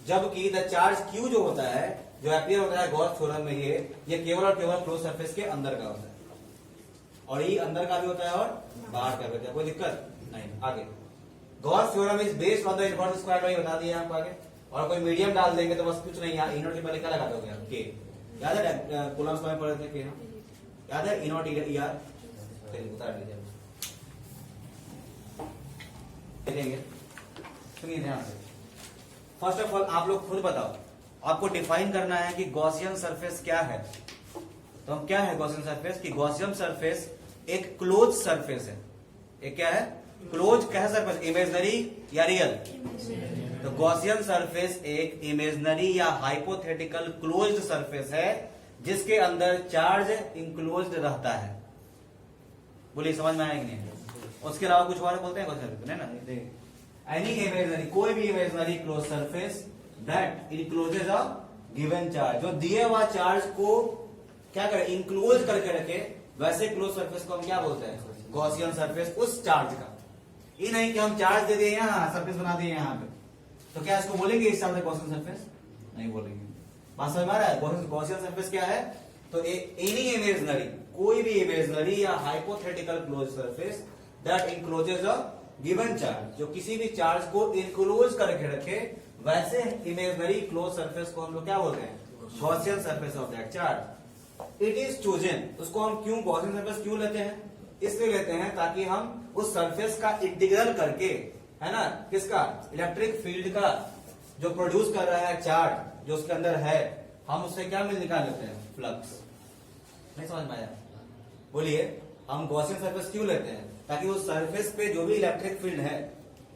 जबकि द चार्ज Q जो होता है, जो अपीयर होता है गॉस थ्योरम में, ये केवल और केवल क्लोज सरफेस के अंदर का होता है, और ये अंदर का भी होता है और बाहर का भी होता है। कोई दिक्कत नहीं। आगे, Gauss theorem is based on the inverse square law, बता दिया आपको आगे। और कोई मीडियम डाल देंगे तो बस कुछ नहीं, यहाँ इनोट के पहले क्या लगा दोगे आप? के। याद है कूलम्स में पढ़े थे? याद है? इनोट ER, चलिए उतार लीजिए। देखेंगे, सुनिए ध्यान से। फर्स्ट ऑफ ऑल आप लोग खुद बताओ, आपको डिफाइन करना है कि गॉसियन सरफेस क्या है, तो हम क्या है गॉसियन सरफेस कि गॉसियन सरफेस एक क्लोज सरफेस है। एक क्या है? क्लोज क्या है सरफेस? इमेजनरी या रियल? तो गॉसियन सरफेस एक इमेजनरी या हाइपोथेटिकल क्लोज्ड सरफेस है जिसके अंदर चार्ज इंक्लोज्ड रहता है। बोलिए समझ में आया कि नहीं? उसके अलावा कुछ और बोलते हैं गॉसियन सरफेस ना? एनी इमेजनरी, कोई भी imaginary close surface that encloses a given charge, जो दिए हुआ चार्ज को क्या करे? इंक्लोज करके रखे, वैसे क्लोज सरफेस को हम क्या बोलते हैं? Gaussian surface. उस चार्ज का, ये नहीं कि हम चार्ज दे दिए यहाँ, सरफेस बना दिए यहाँ पे, तो क्या इसको बोलेंगे इस हिसाब से गॉसियन सरफेस? नहीं बोलेंगे। बात समझ में आ रहा है? गॉसियन सरफेस क्या है? तो एनी इमेजनरी, कोई भी इमेजनरी या hypothetical close surface that encloses a given charge, जो किसी भी चार्ज को इनक्लोज करके रखे, वैसे इमेजनरी क्लोज सरफेस को हम लोग क्या बोलते हैं? Gaussian surface of that charge. It is chosen, उसको हम क्यों गॉसियन सरफेस क्यों लेते हैं? इसलिए लेते हैं ताकि हम उस सरफेस का इंटीग्रल करके, है ना, किसका? इलेक्ट्रिक फील्ड का जो प्रोड्यूस कर रहा है चार्ज जो उसके अंदर है, हम उससे क्या मिल निकाल लेते हैं? फ्लक्स। नहीं समझ में आया? बोलिए, हम गॉसियन सरफेस क्यों लेते हैं? ताकि उस सरफेस पे जो भी इलेक्ट्रिक फील्ड है,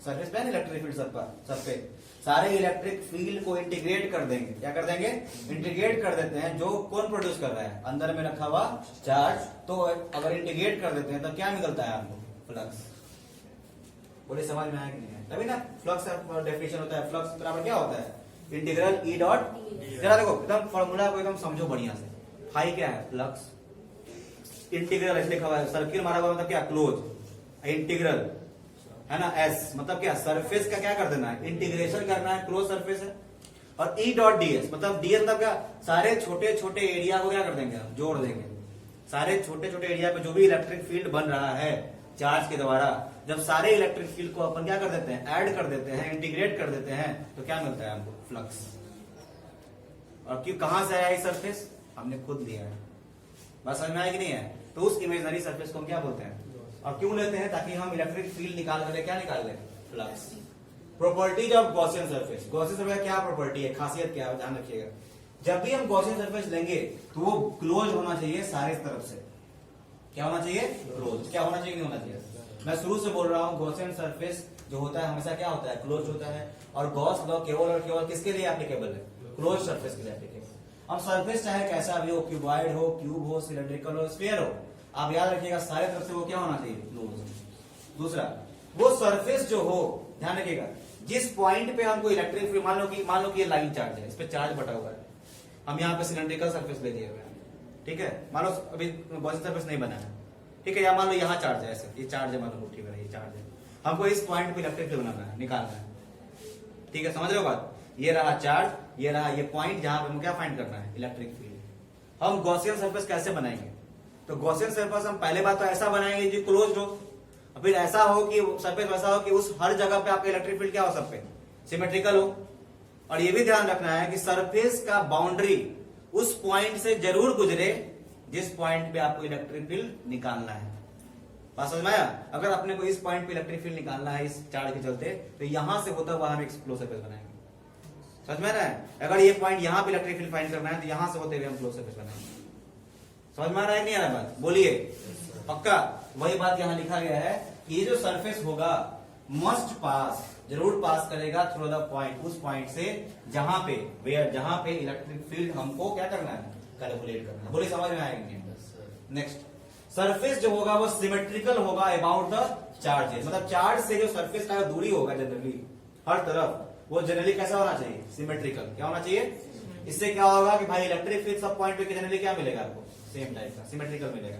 सरफेस पे है ना इलेक्ट्रिक फील्ड, सब पे सारे इलेक्ट्रिक फील्ड को इंटीग्रेट कर देंगे। क्या कर देंगे? इंटीग्रेट कर देते हैं। जो कौन प्रोड्यूस कर रहा है? अंदर में रखा हुआ चार्ज। तो अगर इंटीग्रेट कर देते हैं तो क्या निकलता है हमको? फ्लक्स। बोले समझ में आया कि नहीं? तभी ना फ्लक्स का डेफिनेशन होता है। फ्लक्स बराबर क्या होता है? इंटीग्रल ई डॉट, जरा देखो एकदम फॉर्मूला को एकदम समझो बढ़िया से। फाई क्या है? फ्लक्स। इंटीग्रल ऐसे लिखा हुआ है, सर्किल मारा हुआ मतलब क्या? क्लोज। इंटीग्रल है ना, एस मतलब क्या? सरफेस का क्या कर देना है? इंटीग्रेशन करना है, क्लोज सरफेस है। और ई डॉट डीएस मतलब डीएस मतलब क्या? सारे छोटे छोटे एरिया को क्या कर देंगे? हम जोड़ देंगे। सारे छोटे छोटे एरिया पे जो भी इलेक्ट्रिक फील्ड बन रहा है चार्ज के द्वारा, जब सारे इलेक्ट्रिक फील्ड को अपन क्या कर देते हैं? ऐड कर देते हैं, इंटीग्रेट कर देते हैं, तो क्या मिलता है हमको? फ्लक्स। और क्यों, कहां से आया ये सरफेस? हमने खुद लिया है। बस समझ में आया कि नहीं है? तो उस इमेजनरी सरफेस को हम क्या बोलते हैं? और क्यों लेते हैं? ताकि हम इलेक्ट्रिक फील्ड निकाल कर क्या निकाल लें? Flux. Properties of Gaussian surface. Gaussian surface क्या प्रॉपर्टी है, खासियत क्या है, ध्यान रखिएगा। जब भी हम गॉसियन सरफेस लेंगे तो वो क्लोज होना चाहिए सारे तरफ से। क्या होना चाहिए? क्लोज। क्या होना चाहिए, नहीं होना चाहिए? मैं शुरू से बोल रहा हूँ, गॉसियन सरफेस जो होता है हमेशा क्या होता है? क्लोज होता है। और गॉस लॉ केवल और केवल किसके लिए एप्लीकेबल है? क्लोज सरफेस के लिए एप्लीकेबल। अब सरफेस चाहे कैसा भी हो, क्यूबॉइड हो, क्यूब हो, सिलेंड्रिकल हो, स्फीयर हो, आप याद रखिएगा सारे तरफ से वो क्या होना चाहिए? क्लोज। दूसरा, वो सरफेस जो हो, ध्यान रखिएगा, जिस पॉइंट पे हमको इलेक्ट्रिक फील्ड, मान लो कि ये लाइन चार्ज है, इस पे चार्ज बटा हुआ है, हम यहाँ पे सिलेंड्रिकल सरफेस ले दिए हुए हैं, ठीक है, मान लो अभी गॉसियन सरफेस नहीं बना है, ठीक है, या मान लो यहाँ चार्ज है, ऐसे ये चार्ज है, मान लो मुट्ठी में ये चार्ज है, हमको इस पॉइंट पे इलेक्ट्रिक फील्ड बनाना है, निकालना है, ठीक है, समझ रहे हो बात? ये रहा चार्ज, ये रहा ये पॉइंट जहां पे हमें क्या फाइंड करना है? Electric field. हम गॉसियन सरफेस कैसे बनाएंगे? तो गॉसियन सरफेस हम पहले बात तो ऐसा बनाएंगे जो क्लोज हो, फिर ऐसा हो कि सरफेस वैसा हो कि उस हर जगह पे आपका इलेक्ट्रिक फील्ड क्या हो? सब पे सिमेट्रिकल हो। और ये भी ध्यान रखना है कि सरफेस का बाउंड्री उस पॉइंट से जरूर गुजरे जिस पॉइंट पे आपको इलेक्ट्रिक फील्ड निकालना है। बात समझ में आया? अगर अपने को इस पॉइंट पे इलेक्ट्रिक फील्ड निकालना है इस चार्ज के चलते, तो यहां से होता हुआ हम एक क्लोज सरफेस बनाएंगे। समझ में आ रहा है? अगर ये पॉइंट यहां पे इलेक्ट्रिक फील्ड फाइंड करना है तो यहां से होते हुए हम क्लोज सरफेस बनाएंगे। समझ में आ रहा है नहीं आ रहा बात? बोलिए पक्का। वही बात यहां लिखा गया है कि ये जो सरफेस होगा मस्ट पास, जरूर पास करेगा थ्रू द पॉइंट, उस पॉइंट से जहां पे इलेक्ट्रिक फील्ड हमको क्या करना है? कैलकुलेट करना है। बोलिए समझ में आएंगे? नेक्स्ट, सरफेस जो होगा वो सिमेट्रिकल होगा अबाउट द चार्जेस, मतलब चार्ज से जो सरफेस का दूरी होगा जनरली हर तरफ, वो जनरली कैसा होना चाहिए? सिमेट्रिकल। क्या होना चाहिए? इससे क्या होगा कि भाई इलेक्ट्रिक फील्ड सब पॉइंट पे जनरली क्या मिलेगा आपको? सेम टाइप का सिमेट्रिकल मिलेगा।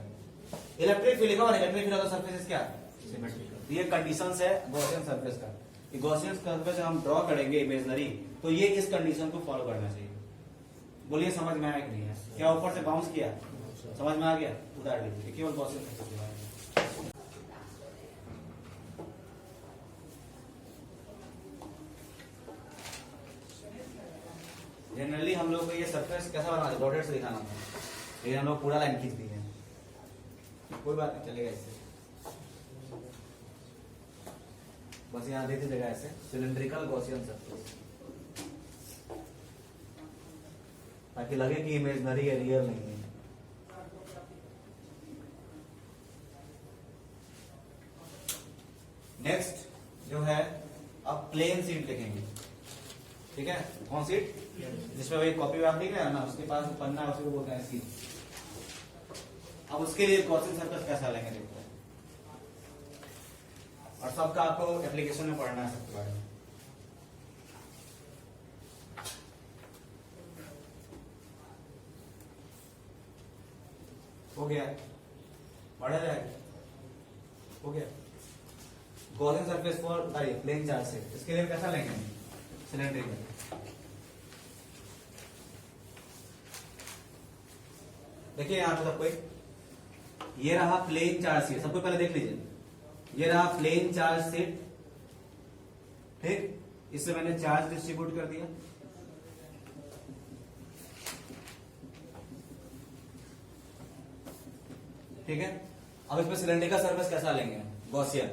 इलेक्ट्रिक फील्ड लिखा हुआ, इलेक्ट्रिक फील्ड का सरफेस क्या? सिमेट्रिकल। ये कंडीशंस है गॉसियन सरफेस का। गॉसियन सरफेस हम ड्रॉ करेंगे इमेजनरी, तो ये इस कंडीशन को फॉलो करना चाहिए। बोलिए समझ में आया कि नहीं है? क्या ऊपर से बाउंस किया? समझ में आ गया? उतार लीजिए, केवल गॉसियन सरफेस के बारे में। जनरली हम लोग को ये सरफेस कैसा बनाना है? डॉटेड से दिखाना है, लेकिन हम लोग पूरा लाइन खींच दिए हैं, कोई बात नहीं, चलेगा इससे। बस यहाँ देती जगह ऐसे सिलेंड्रिकल गॉसियन सरफेस, ताकि लगे कि इमेजनरी है, रियल नहीं है। है अब प्लेन सीट लिखेंगे, ठीक है। कौन सीट? जिसमें वही कॉपी में आप लिख रहे हैं ना, उसके पास जो पन्ना है उसी को बोलते हैं सीट। अब उसके लिए गॉसियन सर्कल कैसा लेंगे देखते हैं, और सबका आपको एप्लीकेशन में पढ़ना है सबके बारे में। हो गया, बढ़ा जाएगा, हो गया। Gaussian surface for plane charge से, इसके लिए कैसा लेंगे? सिलेंड्रिकल। देखिए यहां पे सबको, ये रहा प्लेन चार्ज सीट, सबको पहले देख लीजिए, ये रहा प्लेन चार्ज सीट, ठीक। इससे मैंने चार्ज डिस्ट्रीब्यूट कर दिया, ठीक है। अब इसमें सिलेंड्रिकल सरफेस कैसा लेंगे? गॉसियन।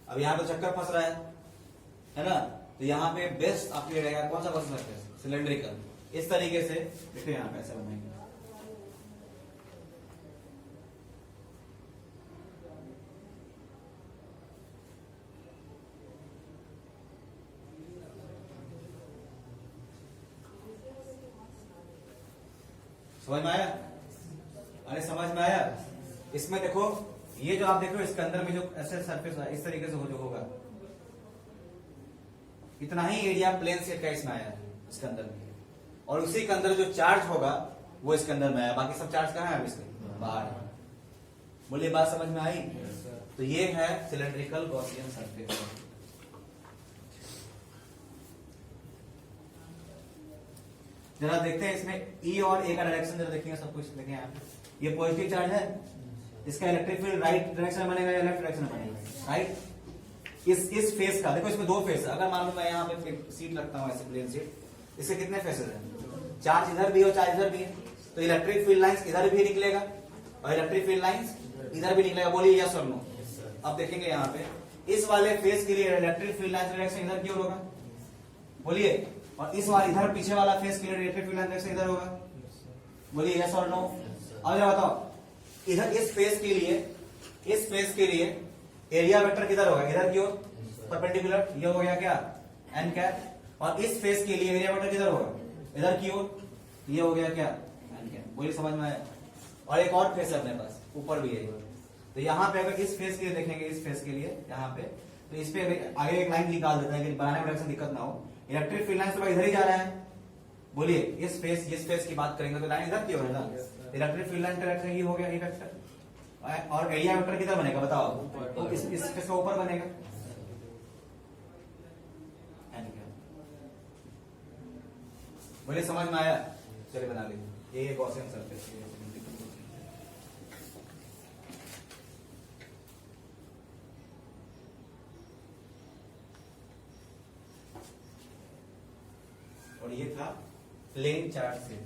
अब यहाँ पे चक्कर फंस रहा है ना, तो यहाँ पे बेस्ट आपके लिए रहेगा कौन सा गॉसियन सरफेस? सिलेंड्रिकल। इस तरीके से देखो यहाँ पे ऐसा बनाएंगे, समझ में आया? अरे समझ में आया? इसमें देखो, ये जो आप देख रहे हो इसके अंदर में जो ऐसे सरफेस है इस तरीके से जो होगा, इतना ही एरिया प्लेन सेट का इसमें आया है इसके अंदर में, और उसी के अंदर जो चार्ज होगा वो इसके अंदर में आया, बाकी सब चार्ज कहाँ है? इसके बाहर है। बोलिए बात समझ में आई? तो ये है सिलेंड्रिकल गॉसियन सरफेस। जरा देखते हैं इसमें ई और ए का डायरेक्शन जरा देखेंगे, सब कुछ देखें यहाँ पे। ये पॉजिटिव चार्ज है, इसका इलेक्ट्रिक फील्ड राइट डायरेक्शन में बनेगा या लेफ्ट डायरेक्शन में बनेगा? राइट। इस फेस का देखो, इसमें दो फेस है। अगर मान लो मैं यहाँ पे सीट रखता हूँ ऐसे प्लेन सीट, इसके कितने फेसेस हैं? चार्ज इधर भी और चार्ज इधर भी है, तो इलेक्ट्रिक फील्ड लाइंस इधर भी निकलेगा और इलेक्ट्रिक फील्ड लाइंस इधर भी निकलेगा। बोलिए यस और नो। अब देखेंगे यहाँ पे, इस वाले फेस के लिए इलेक्ट्रिक फील्ड लाइंस डायरेक्शन इधर की ओर होगा, बोलिए। और इस वाले इधर पीछे वाला फेस के लिए इलेक्ट्रिक फील्ड लाइंस डायरेक्शन इधर होगा, बोलिए यस और नो। अब जरा बताओ, इधर इस फेस के लिए एरिया वेक्टर किधर होगा? इधर की ओर परपेंडिकुलर, ये हो गया क्या? N cap. और इस फेस के लिए एरिया वेक्टर किधर होगा? इधर की ओर, ये हो गया क्या? N cap. बोलिए समझ में आया? और एक और फेस है अपने पास, ऊपर भी है। तो यहाँ पे अगर इस फेस के लिए देखेंगे, इस फेस के लिए यहाँ पे, तो इस पे आगे एक लाइन निकाल देते हैं कि बनाने में डायरेक्शन दिक्कत ना हो। इलेक्ट्रिक फील्ड लाइन तो इधर ही जा रहा है, बोलिए इस फेस की बात करेंगे तो लाइन इधर की ओर है ना। इलेक्ट्रिक फील्ड लाइन का डायरेक्शन ये हो गया, ये वेक्टर। और एरिया वेक्टर किधर बनेगा बताओ? तो इस फेस का ऊपर बनेगा। बोलिए समझ में आया? चलिए बना लीजिए, ये गॉसियन सरफेस है। और ये था प्लेन चार्ज से।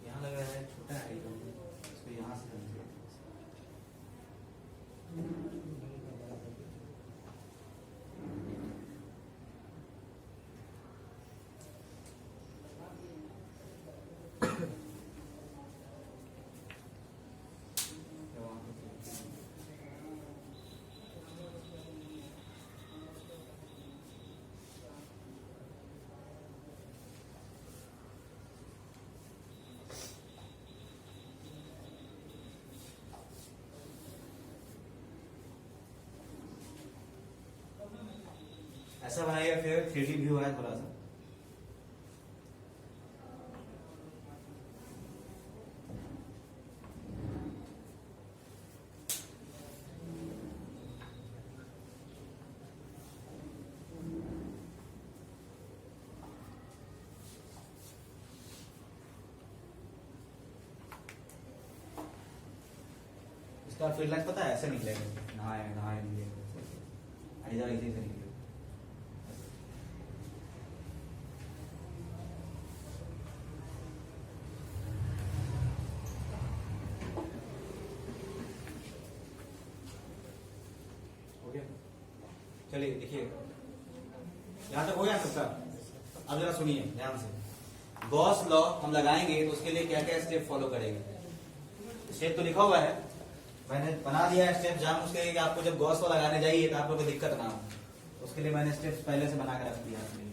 यहां लग रहा है छोटा है, इसको यहां से ऐसा बनाइएगा, फिर 3D व्यू है थोड़ा सा। इसका फील्ड लाइन पता है ऐसे निकलेगा, नहाए निकलेगा, इधर इधर से निकलेगा। चलिए देखिए, यहां तक हो गया सबका। अब जरा सुनिए ध्यान से। गॉस लॉ हम लगाएंगे तो उसके लिए क्या क्या स्टेप फॉलो करेंगे। स्टेप तो लिखा हुआ है, मैंने बना दिया है स्टेप जान उसके लिए कि आपको जब गॉस लॉ लगाने जाइए तो आपको कोई दिक्कत ना हो। उसके लिए मैंने स्टेप्स पहले से बना के रख दिया आपके लिए,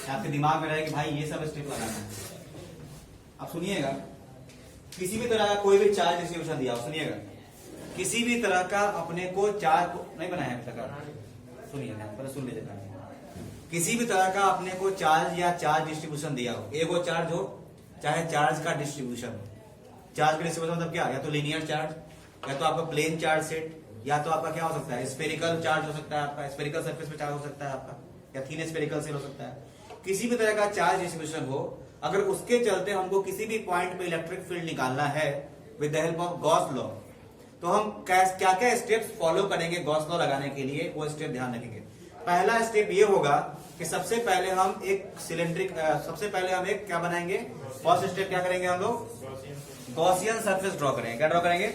आपके दिमाग में रहे कि भाई ये सब स्टेप लगाना है। आप सुनिएगा, किसी भी तरह का कोई भी चार्ज डिस्ट्रीब्यूशन दिया हो, सुनिएगा, किसी भी तरह का अपने को चार्ज नहीं बनाया है तक, सुनिए पहले सुन लीजिए। किसी भी तरह का अपने को चार्ज या चार्ज डिस्ट्रीब्यूशन दिया हो, एक वो चार्ज हो चाहे चार्ज का डिस्ट्रीब्यूशन हो। चार्ज का डिस्ट्रीब्यूशन मतलब क्या, या तो लीनियर चार्ज, या तो आपका प्लेन चार्ज सेट, या तो आपका क्या हो सकता है स्फेरिकल चार्ज हो सकता है, आपका स्फेरिकल सरफेस पे चार्ज हो सकता है आपका, या थीन स्फेरिकल सेल हो सकता है। किसी भी तरह का चार्ज डिस्ट्रीब्यूशन हो, अगर उसके चलते हमको किसी भी पॉइंट पे इलेक्ट्रिक फील्ड निकालना है with the help of Gauss law, तो हम क्या क्या स्टेप्स फॉलो करेंगे गॉस लॉ लगाने के लिए, वो स्टेप ध्यान रखेंगे। पहला स्टेप ये होगा कि सबसे पहले हम एक सिलेंड्रिक क्या बनाएंगे, फर्स्ट स्टेप क्या करेंगे हम लोग, गॉसियन सरफेस ड्रॉ करेंगे। क्या ड्रॉ करेंगे,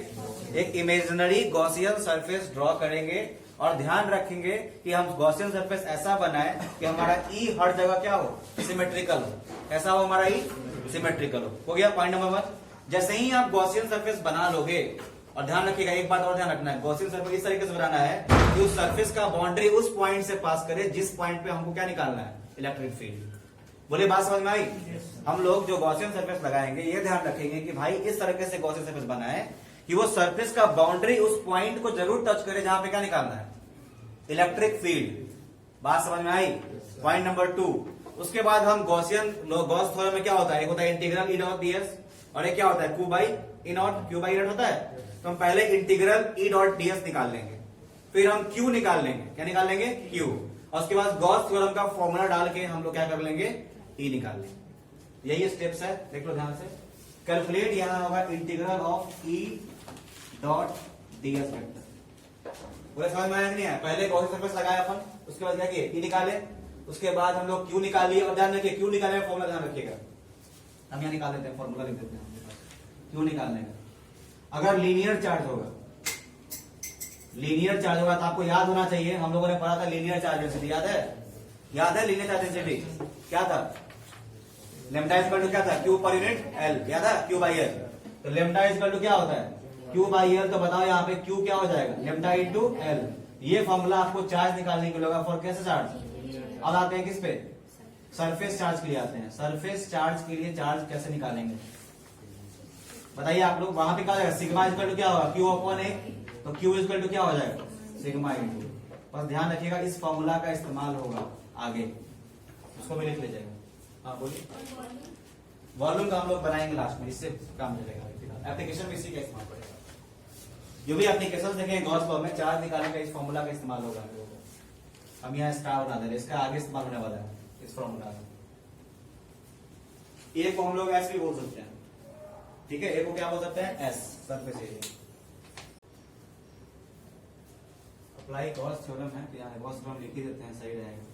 एक इमेजिनरी गॉसियन सरफेस ड्रॉ करेंगे, और ध्यान रखेंगे कि हम गॉसियन सरफेस ऐसा बनाए कि हमारा ई हर जगह क्या हो, सिमेट्रिकल हो, ऐसा हो हमारा ई सिमेट्रिकल हो गया पॉइंट नंबर 1। जैसे ही आप गॉसियन सरफेस बना लोगे, और ध्यान रखिएगा एक बात और ध्यान रखना है, गॉसियन सरफेस इस तरीके से बनाना है कि उस सरफेस का बाउंड्री उस पॉइंट से पास करे जिस पॉइंट पे हमको क्या निकालना है, इलेक्ट्रिक फील्ड। बोले बात समझ में आई। हम लोग जो गॉसियन सरफेस लगाएंगे ये ध्यान रखेंगे कि भाई इस तरीके से गॉसियन सरफेस बनाए कि वो सरफेस का बाउंड्री उस पॉइंट को जरूर टच करे जहां पे क्या निकालना है, इलेक्ट्रिक फील्ड। बात समझ में आई। पॉइंट नंबर 2, उसके बाद हम गॉस थ्योरम में क्या होता है, एक होता है इंटीग्रल ई डॉट डीएस, और एक क्या होता है Q by E naught, Q by E not होता है। तो हम पहले इंटीग्रल ई डॉट डीएस निकाल लेंगे, फिर हम क्यू निकाल लेंगे, क्या निकाल लेंगे, क्यू, और उसके बाद गॉस थ्योरम का फॉर्मूला डाल के हम लोग क्या कर लेंगे, ई निकाल लेंगे। यही स्टेप्स है, देख लो ध्यान से। कैलकुलेट यहां होगा integral of E dot DS vector. पूरा समझ में आया कि नहीं आया। पहले गॉस सरफेस लगाया अपन, उसके बाद क्या किए, ई निकाले, उसके बाद हम लोग क्यू निकाल लिए, और ध्यान रखिए क्यू निकालने का फॉर्मूला ध्यान रखिएगा, हम यहाँ निकाल लेते हैं, फॉर्मूला लिख देते हैं क्यू निकालने का। अगर लीनियर चार्ज होगा, लीनियर चार्ज होगा तो आपको याद होना चाहिए, हम लोगों ने पढ़ा था लीनियर चार्ज डेंसिटी, याद है, याद है लीनियर चार्ज डेंसिटी क्या था, लेमडा इज इक्वल टू क्या था, क्यू पर यूनिट एल, याद है, क्यू बाई एल। तो लेमडा इज इक्वल टू क्या होता है, क्यू बाई एल। तो बताओ यहाँ पे क्यू क्या हो जाएगा, लेमडा इंटू एल। ये फॉर्मूला आपको चार्ज निकालने के लिए होगा फॉर कैसे चार्ज। अब आते हैं किस पे, सरफेस चार्ज के लिए आते हैं। सरफेस चार्ज के लिए चार्ज कैसे निकालेंगे बताइए आप लोग। वहां पे क्या हो जाएगा, सिग्मा इक्वल टू क्या होगा, क्यू अपॉन ए, तो क्यू इक्वल टू क्या हो जाएगा, सिग्मा इंटू। बस ध्यान रखिएगा इस फॉर्मूला का इस्तेमाल होगा आगे, उसको भी लिख लीजिएगा। हाँ बोलिए। वॉल्यूम का हम लोग बनाएंगे लास्ट में, इससे काम चलेगा। एप्लीकेशन में इसी का इस्तेमाल पड़ेगा। जो भी एप्लीकेशन देखेंगे गॉस लॉ में चार्ज निकालने का इस फॉर्मूला का इस्तेमाल होगा हम लोगों को। हम यहाँ स्टार बना दे रहे, इसका आगे इस्तेमाल होने वाला है इस फॉर्मूला का। एक को हम लोग एस भी बोल सकते हैं, ठीक है, एक को क्या बोल सकते हैं, S, surface area. Apply Gauss theorem है तो यहाँ गॉस थ्योरम लिख ही देते हैं, सही रहेगा।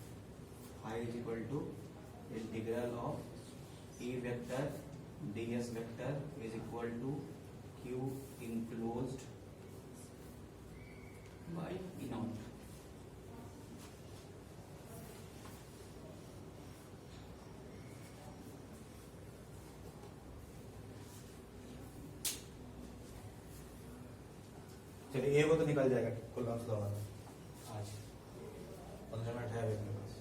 I is equal to integral of E vector ds vector is equal to Q enclosed by E naught. चलिए ए वो तो निकल जाएगा कूलम्ब्स लॉ वाला, आज 15 मिनट है मेरे पास।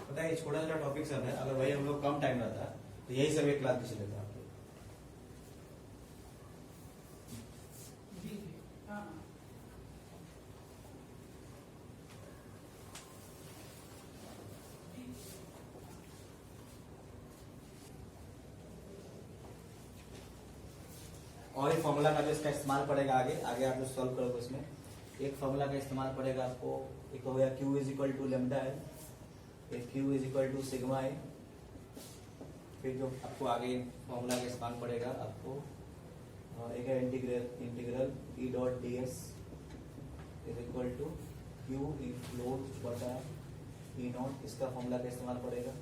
पता है छोटा छोटा टॉपिक सब है, अगर वही हम लोग कम टाइम रहता तो यही सब एक क्लास पीछे लेता आप लोग। और एक फॉर्मूला का जो इसका इस्तेमाल पड़ेगा आगे आगे आप जो सॉल्व करोगे उसमें एक फॉर्मूला का इस्तेमाल पड़ेगा आपको। एक हो गया Q is equal to lambda है, एक Q is equal to sigma है। फिर जो आपको आगे फॉर्मूला का इस्तेमाल पड़ेगा आपको एक है integral E dot D S is equal to Q enclosed बटा ई नॉट, इसका फॉर्मूला का इस्तेमाल पड़ेगा।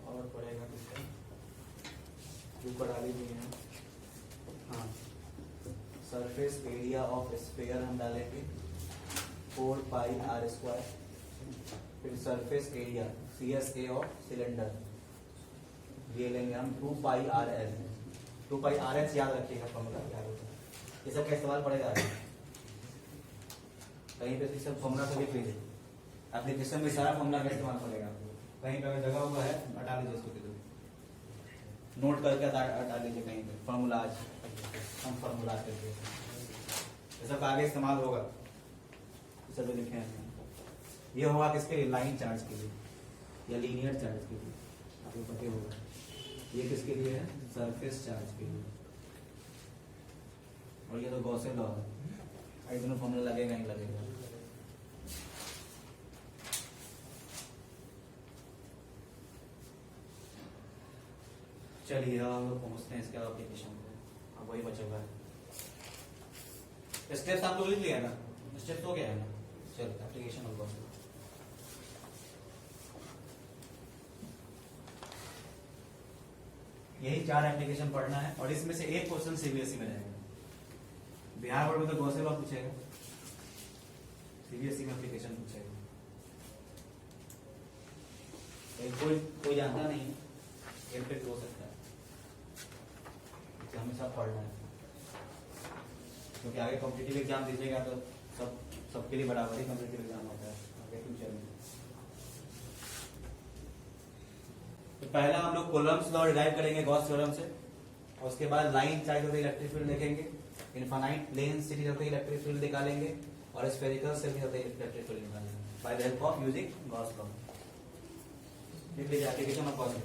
और पड़ेगा किसका, क्यू पर डाली हुई है, हाँ सरफेस एरिया ऑफ स्फीयर हम डालेंगे 4 पाई आर स्क्वायर, फिर surface area CSA of cylinder ये लेंगे हम 2 पाई आर एल। 2 पाई आर एच याद रखिएगा फॉर्मूला क्या होता है, ये सब का इस्तेमाल पड़ेगा कहीं पे सब फॉर्मूला को लिख लीजिए, एप्लीकेशन में सारा फॉर्मूला का इस्तेमाल पड़ेगा आपको, कहीं पे जगह हुआ है हटा लीजिए इसको, नोट करके हटा लीजिए कहीं पे फॉर्मूला, आज हम फॉर्मूला करके ये सब आगे इस्तेमाल होगा, ये सब लिखे हैं। ये होगा किसके लिए, लाइन चार्ज के लिए या लीनियर चार्ज के लिए, आपको पता होगा। ये किसके लिए है, सरफेस चार्ज के लिए, और ये तो गॉसेल लॉ है, ये दोनों फॉर्मूला लगेगा ही लगेगा। चलिए हम लोग पहुंचते हैं इसके एप्लीकेशन को, अब वही बचा हुआ है। स्टेप्स आप लोग लिख लिया ना, स्टेप्स हो गया है ना, चलो एप्लीकेशन होगा। यही 4 एप्लीकेशन पढ़ना है, और इसमें से एक क्वेश्चन सीबीएसई में रहेगा। बिहार बोर्ड में तो गॉसेल लॉ पूछेगा, सीबीएसई में एप्लीकेशन पूछेगा। कोई जानता नहीं है, इम्पैक्ट हो सकता है, इसे हमेशा पढ़ना है, क्योंकि आगे कॉम्पिटिटिव एग्जाम दीजिएगा तो सबके लिए बराबर ही कॉम्पिटिटिव एग्जाम होता है आगे फ्यूचर में। तो पहला हम लोग कूलम्ब्स लॉ डिराइव करेंगे गॉस थ्योरम से, और उसके बाद लाइन चार्ज होते इलेक्ट्रिक फील्ड देखेंगे, इनफाइनाइट प्लेन सीरीज होते इलेक्ट्रिक फील्ड निकालेंगे, और स्फेरिकल से भी होते इलेक्ट्रिक फील्ड निकालेंगे by the help of using Gauss law. लिख लीजिए एप्लीकेशन ऑफ गॉस लॉ।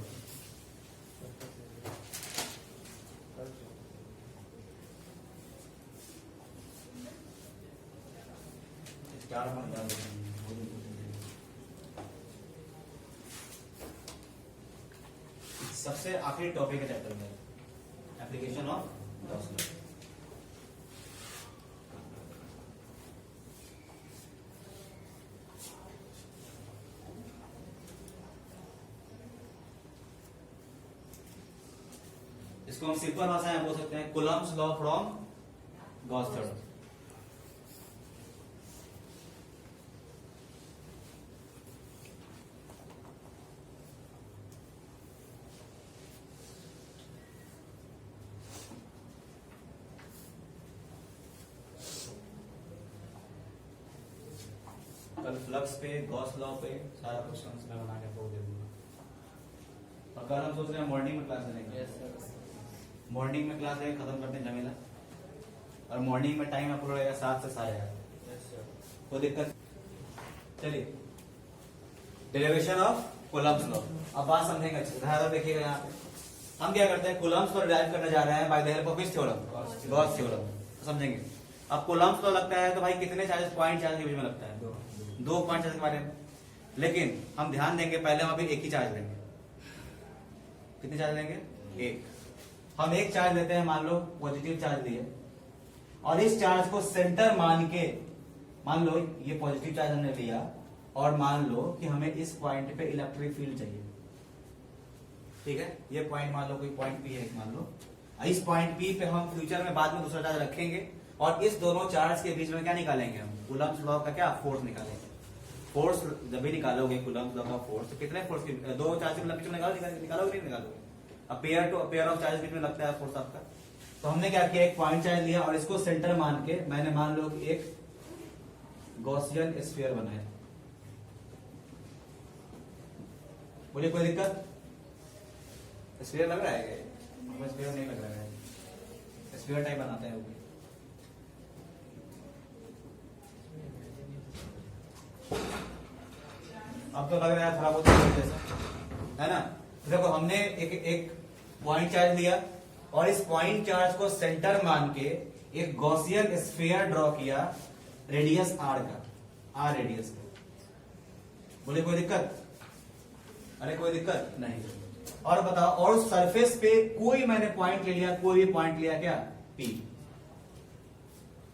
सबसे आखिरी टॉपिक है चैप्टर में, एप्लीकेशन ऑफ गॉस लॉ। इसको हम सिंपल भाषा में बोल सकते हैं Coulomb's law from Gauss theorem. कल फ्लक्स पे, गॉस लॉ पे सारा क्वेश्चन मैं बना के आपको दे दूंगा। और कल हम सोच रहे हैं मॉर्निंग में क्लास लेंगे। मॉर्निंग में क्लास लेंगे, खत्म करते हैं झमेला, और मॉर्निंग में टाइम आपको रहेगा 7 से 11:30। कोई दिक्कत? चलिए, डेरिवेशन ऑफ कूलम्ब्स लॉ। अब बात समझेंगे अच्छे से, ध्यान देखिएगा। यहाँ पे हम क्या करते हैं, कूलम्ब्स लॉ डिराइव करने जा रहे हैं बाय द हेल्प ऑफ किस थ्योरम, गॉस थ्योरम। समझेंगे। अब कूलम्ब्स लॉ लगता है तो भाई कितने चार्जेस, पॉइंट चार्ज के बीच में लगता है, 2 पॉइंट चार्ज के बारे में। लेकिन हम ध्यान देंगे, पहले हम अभी एक ही चार्ज लेंगे। कितने चार्ज लेंगे? एक। हम एक चार्ज लेते हैं, मान लो पॉजिटिव चार्ज लिए, और इस चार्ज को सेंटर मान के, मान लो ये पॉजिटिव चार्ज हमने लिया, और मान लो कि हमें इस पॉइंट पे इलेक्ट्रिक फील्ड चाहिए। ठीक है, ये पॉइंट मान लो कोई पॉइंट पी है, मान लो इस पॉइंट पी पे हम फ्यूचर में बाद में दूसरा चार्ज रखेंगे, और इस दोनों चार्ज के बीच में क्या निकालेंगे हम, कूलम्ब्स लॉ का क्या फोर्स निकालेंगे। फोर्स जब भी निकालोगे कूलम्ब्स लॉ का फोर्स, तो कितने फोर्स के, 2 चार्ज के बीच में निकालोगे नहीं निकालोगे? अब पेयर ऑफ चार्ज बीच में लगता है फोर्स आपका। तो हमने क्या किया, एक पॉइंट चार्ज लिया और इसको सेंटर मान के मैंने मान लो कि एक गॉसियन स्फीयर बनाया। बोलिए कोई दिक्कत? स्फीयर लग रहा है क्या? स्फीयर नहीं लग रहा है, स्फीयर टाइप बनाते हैं वो। अब तो लग रहा है थोड़ा बहुत जैसा, है ना। देखो हमने एक पॉइंट चार्ज लिया, और इस पॉइंट चार्ज को सेंटर मान के एक गॉसियन स्फीयर ड्रॉ किया रेडियस आर का, आर रेडियस का। बोले कोई दिक्कत? अरे कोई दिक्कत नहीं। और बताओ, और सरफेस पे कोई मैंने पॉइंट ले लिया, कोई भी पॉइंट लिया क्या, पी।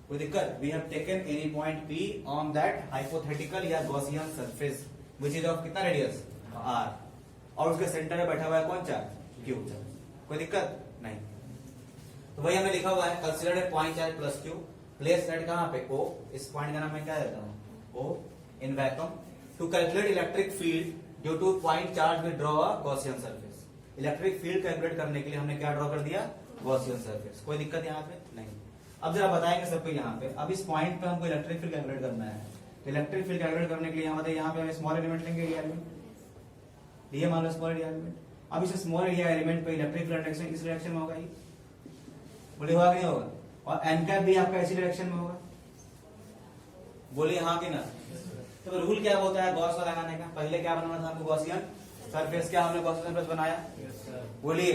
कोई दिक्कत? We have taken any point P on that hypothetical या Gaussian surface which is of कितना रेडियस, आर, और उसके सेंटर में बैठा हुआ है कौन चार्ज, क्यू चार्ज। कोई दिक्कत नहीं। तो वही हमें लिखा हुआ है consider a point charge plus Q, place at कहां पे ओ, इस पॉइंट का नाम मैं क्या देता हूं ओ in vacuum, to calculate electric field due to point charge with draw a Gaussian surface. Electric field calculate करने के लिए हमने क्या ड्रॉ कर दिया, गॉसियन सरफेस। कोई दिक्कत यहाँ पे नहीं। अब जरा बताएंगे सबको यहाँ पे, अब इस पॉइंट पे हमको इलेक्ट्रिक फील्ड कैलकुलेट करना है। तो इलेक्ट्रिक फील्ड कैलकुलेट करने के लिए यहाँ पे हम स्मॉल एलिमेंट लेंगे, एरिया एलिमेंट ये मान लो स्मॉल एरिया एलिमेंट। अब इस स्मॉल एरिया एलिमेंट पे इलेक्ट्रिक फील्ड डायरेक्शन किस डायरेक्शन में होगा, ये बोले होगा कि नहीं होगा, और एन कैप भी आपका इसी डायरेक्शन में होगा, बोलिए हाँ कि ना। तो रूल क्या होता है गॉस लगाने का, पहले क्या बनाना था हमको गॉसियन सरफेस, क्या हमने गॉसियन सरफेस बनाया, बोलिए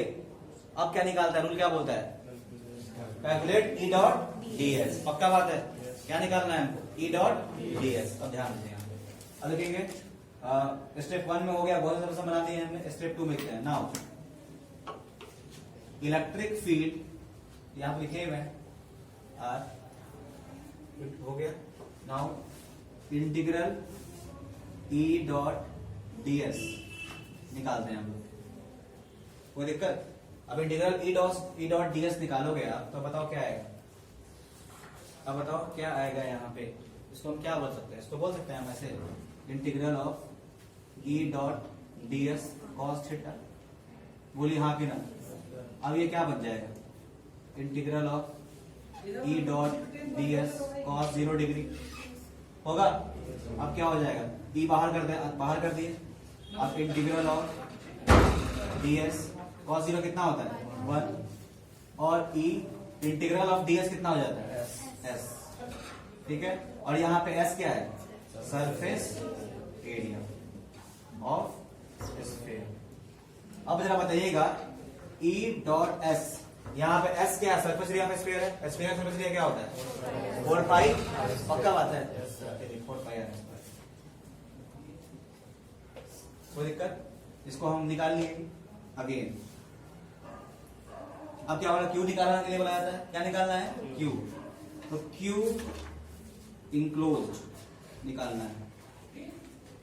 अब क्या निकालता है, रूल क्या बोलता है, कैलकुलेट ई डॉट डी एस। पक्का बात है, क्या निकालना है हमको, ई डॉट डी एस। अब ध्यान दें यहाँ पे, अब देखेंगे स्टेप 1 में हो गया, गॉसियन सरफेस बना दिए हमने। स्टेप 2 में लिखते हैं नाउ इलेक्ट्रिक फील्ड, यहाँ पे लिखे हुए आर हो गया। Now integral E dot D S निकालते हैं हम लोग, कोई दिक्कत। अब integral E dot D S निकालोगे आप तो बताओ क्या आएगा, अब बताओ क्या आएगा यहाँ पे, इसको हम क्या बोल सकते हैं, इसको बोल सकते हैं हम ऐसे integral of E dot D S cos theta, बोलिए हाँ कि ना। अब ये क्या बन जाएगा, integral of E dot D S cos 0 degree होगा। अब क्या हो जाएगा, ई बाहर कर दिए, अब integral of D S cos 0 कितना होता है 1, और ई इंटीग्रल ऑफ डी एस कितना हो जाता है एस, ठीक है। और यहाँ पे एस क्या है, सरफेस एरिया ऑफ स्फीयर। अब जरा बताइएगा ई डॉट एस, यहाँ पे एस क्या है, सरफेस एरिया ऑफ स्फीयर है, स्फीयर सरफेस एरिया क्या होता है 4 पाई, पक्का बात है 4 पाई है। कोई दिक्कत, इसको हम निकाल लिए अगेन। अब क्या होगा, क्यू निकालने के लिए बोला जाता है, क्या निकालना है क्यू, तो क्यू इंक्लोज निकालना है।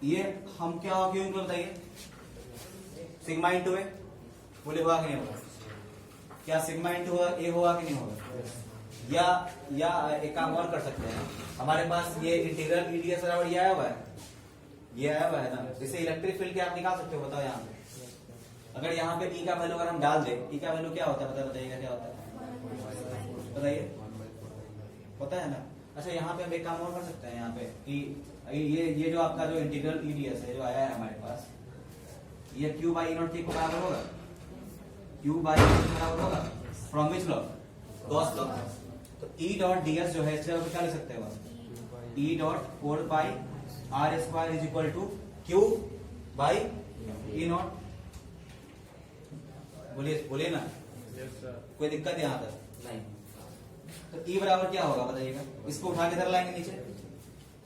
ये हम क्या होगा क्यू इंक्लोज बताइए, सिग्मा इंटू ए, बोले होगा कि नहीं होगा, क्या सिग्मा इंटू ए होगा कि नहीं होगा, या एक काम और कर सकते हैं, हमारे पास ये इंटीग्रल ईडीएस बराबर ये आया हुआ है, ये आया हुआ है ना, जैसे इलेक्ट्रिक फील्ड के आप निकाल सकते हो, बताओ यहाँ पे अगर यहाँ पे ई का वैल्यू अगर हम डाल दें, ई का वैल्यू क्या होता है बताइएगा, क्या होता है बताइए, पता है ना। अच्छा यहाँ पे हम एक काम और कर सकते हैं, यहाँ पे कि ये जो आपका जो इंटीग्रल ईडीएस है जो आया है हमारे पास, ये क्यू बाई नॉट टी को बराबर होगा, क्यू बाई बराबर होगा from which law, Gauss law. तो ई डॉट डीएस जो है इससे क्या लिख सकते हो आप, E dot 4 pi R square is equal to Q by E naught, बोलिए ना, कोई दिक्कत यहाँ तक नहीं। तो ई बराबर क्या होगा बताइएगा, इसको उठा के इधर लाएंगे नीचे,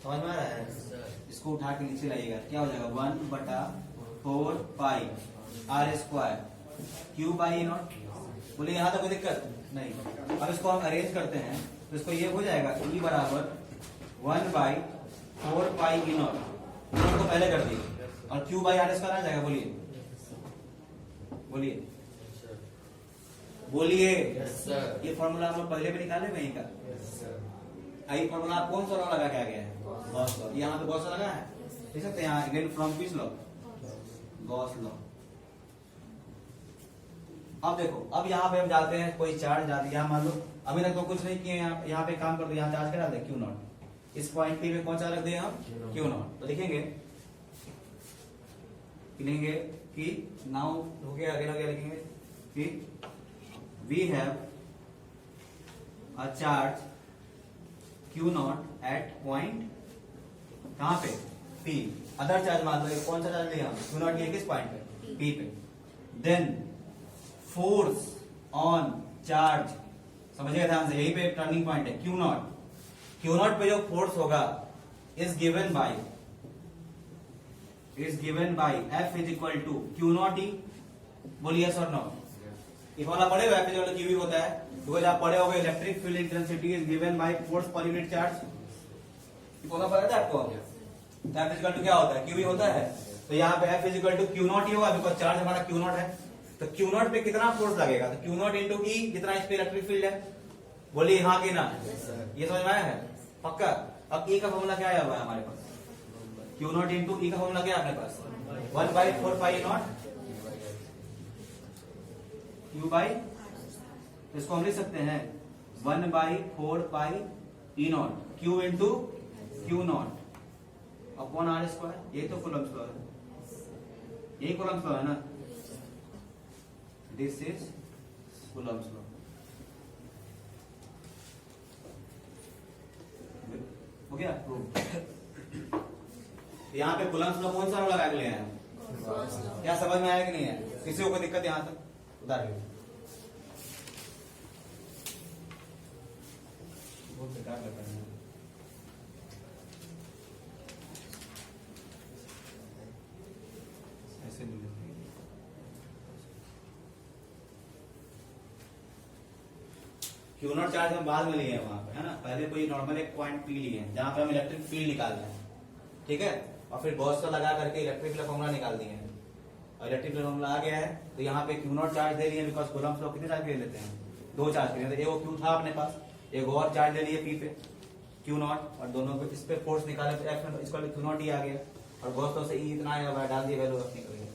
समझ में आ रहा है, इसको उठा के नीचे लाइएगा, क्या हो जाएगा 1/4 pi R square Q by naught, बोलिए यहाँ तक कोई दिक्कत नहीं। अब इसको हम अरेंज करते हैं तो इसको ये हो जाएगा ई बराबर 1/4 पाई ई नॉट, को पहले कर दिए, और क्यू बाई आर स्क्वायर आ जाएगा, बोलिए बोलिए बोलिए ये फॉर्मूला हम लोग पहले भी निकाले वहीं का, आई फॉर्मूला आप कौन सा लॉ लगा के आ गया है, गॉस लॉ, यहाँ पे गॉस लगा है, देख सकते हैं यहाँ again from which law, Gauss law. अब देखो, अब यहाँ पे हम डालते हैं कोई चार्ज डाल दिया, मान लो अभी तक तो कुछ नहीं किए, यहाँ पे काम कर दो, यहाँ चार्ज क्या डाल दे क्यू नॉट, इस पॉइंट पी पे कौन सा रख दिए हम क्यू नॉट, तो लिखेंगे कि नाउ हो गया, आगे लिखेंगे कि we have a charge q naught at point कहां पे p, अदर चार्ज मान लो कौन सा चार्ज लिया हम q naught, ये किस पॉइंट पे p पे, देन फोर्स ऑन चार्ज, समझिएगा ध्यान से, यही पे टर्निंग पॉइंट है q naught पे जो फोर्स होगा is given by F is equal to q naught e, बोलिए यस और नो, इफॉर्मूला पढ़े हुए हैं जो क्यूबी होता है, बिकॉज आप पढ़े होंगे electric field intensity is given by force per unit charge, इफॉर्मूला पढ़ा था आपको, F इक्वल टू क्या होता है क्यूबी होता है, तो यहाँ पे F is equal to Q naught ही होगा, बिकॉज चार्ज हमारा क्यू नॉट है, तो क्यू नॉट पे कितना फोर्स लगेगा, तो क्यू नॉट इंटू ई जितना इस पे इलेक्ट्रिक फील्ड है, बोलिए हाँ कि ना, ये समझ में आया है पक्का। अब ई का फॉर्मूला क्या आया हुआ है हमारे पास, क्यू नॉट इंटू ई का फॉर्मूला क्या है अपने पास, 1/4 पाई नॉट क्यू बाई, इसको हम लिख सकते हैं 1/4 pi E naught Q into Q naught upon R square. ये तो कूलम्ब लॉ है, यही कूलम्ब लॉ है ना, दिस इज कूलम्ब लॉ। हो गया। यहाँ पे कूलम्ब लॉ कौन सा लगा के ले आए हैं, क्या समझ में आया कि नहीं है, किसी को कोई दिक्कत यहाँ तक उतार बहुत बेकार लगता है। ऐसे नहीं क्यू नॉट चार्ज हम बाद में लिए हैं वहां पे, है ना, पहले कोई नॉर्मल एक पॉइंट पी लिए हैं जहां पे हम इलेक्ट्रिक फील्ड निकाल रहे हैं, ठीक है, और फिर गॉस का लगा करके इलेक्ट्रिक फॉर्मूला निकाल दिए हैं, और इलेक्ट्रिक फॉर्मूला आ गया है तो यहाँ पे क्यू नॉट चार्ज दे लिए, बिकॉज कूलम्ब लॉ कितने चार्ज ले लेते हैं, 2 चार्ज ले लेते हैं, एक क्यू था अपने पास, एक और चार्ज ले लिए पी पे क्यू नॉट, और दोनों पे इस पे फोर्स निकाले तो एफ में इसको क्यू नॉट ही आ गया, और गॉस लॉ से ई इतना आया हुआ है, डाल दिया वैल्यू निकल गया।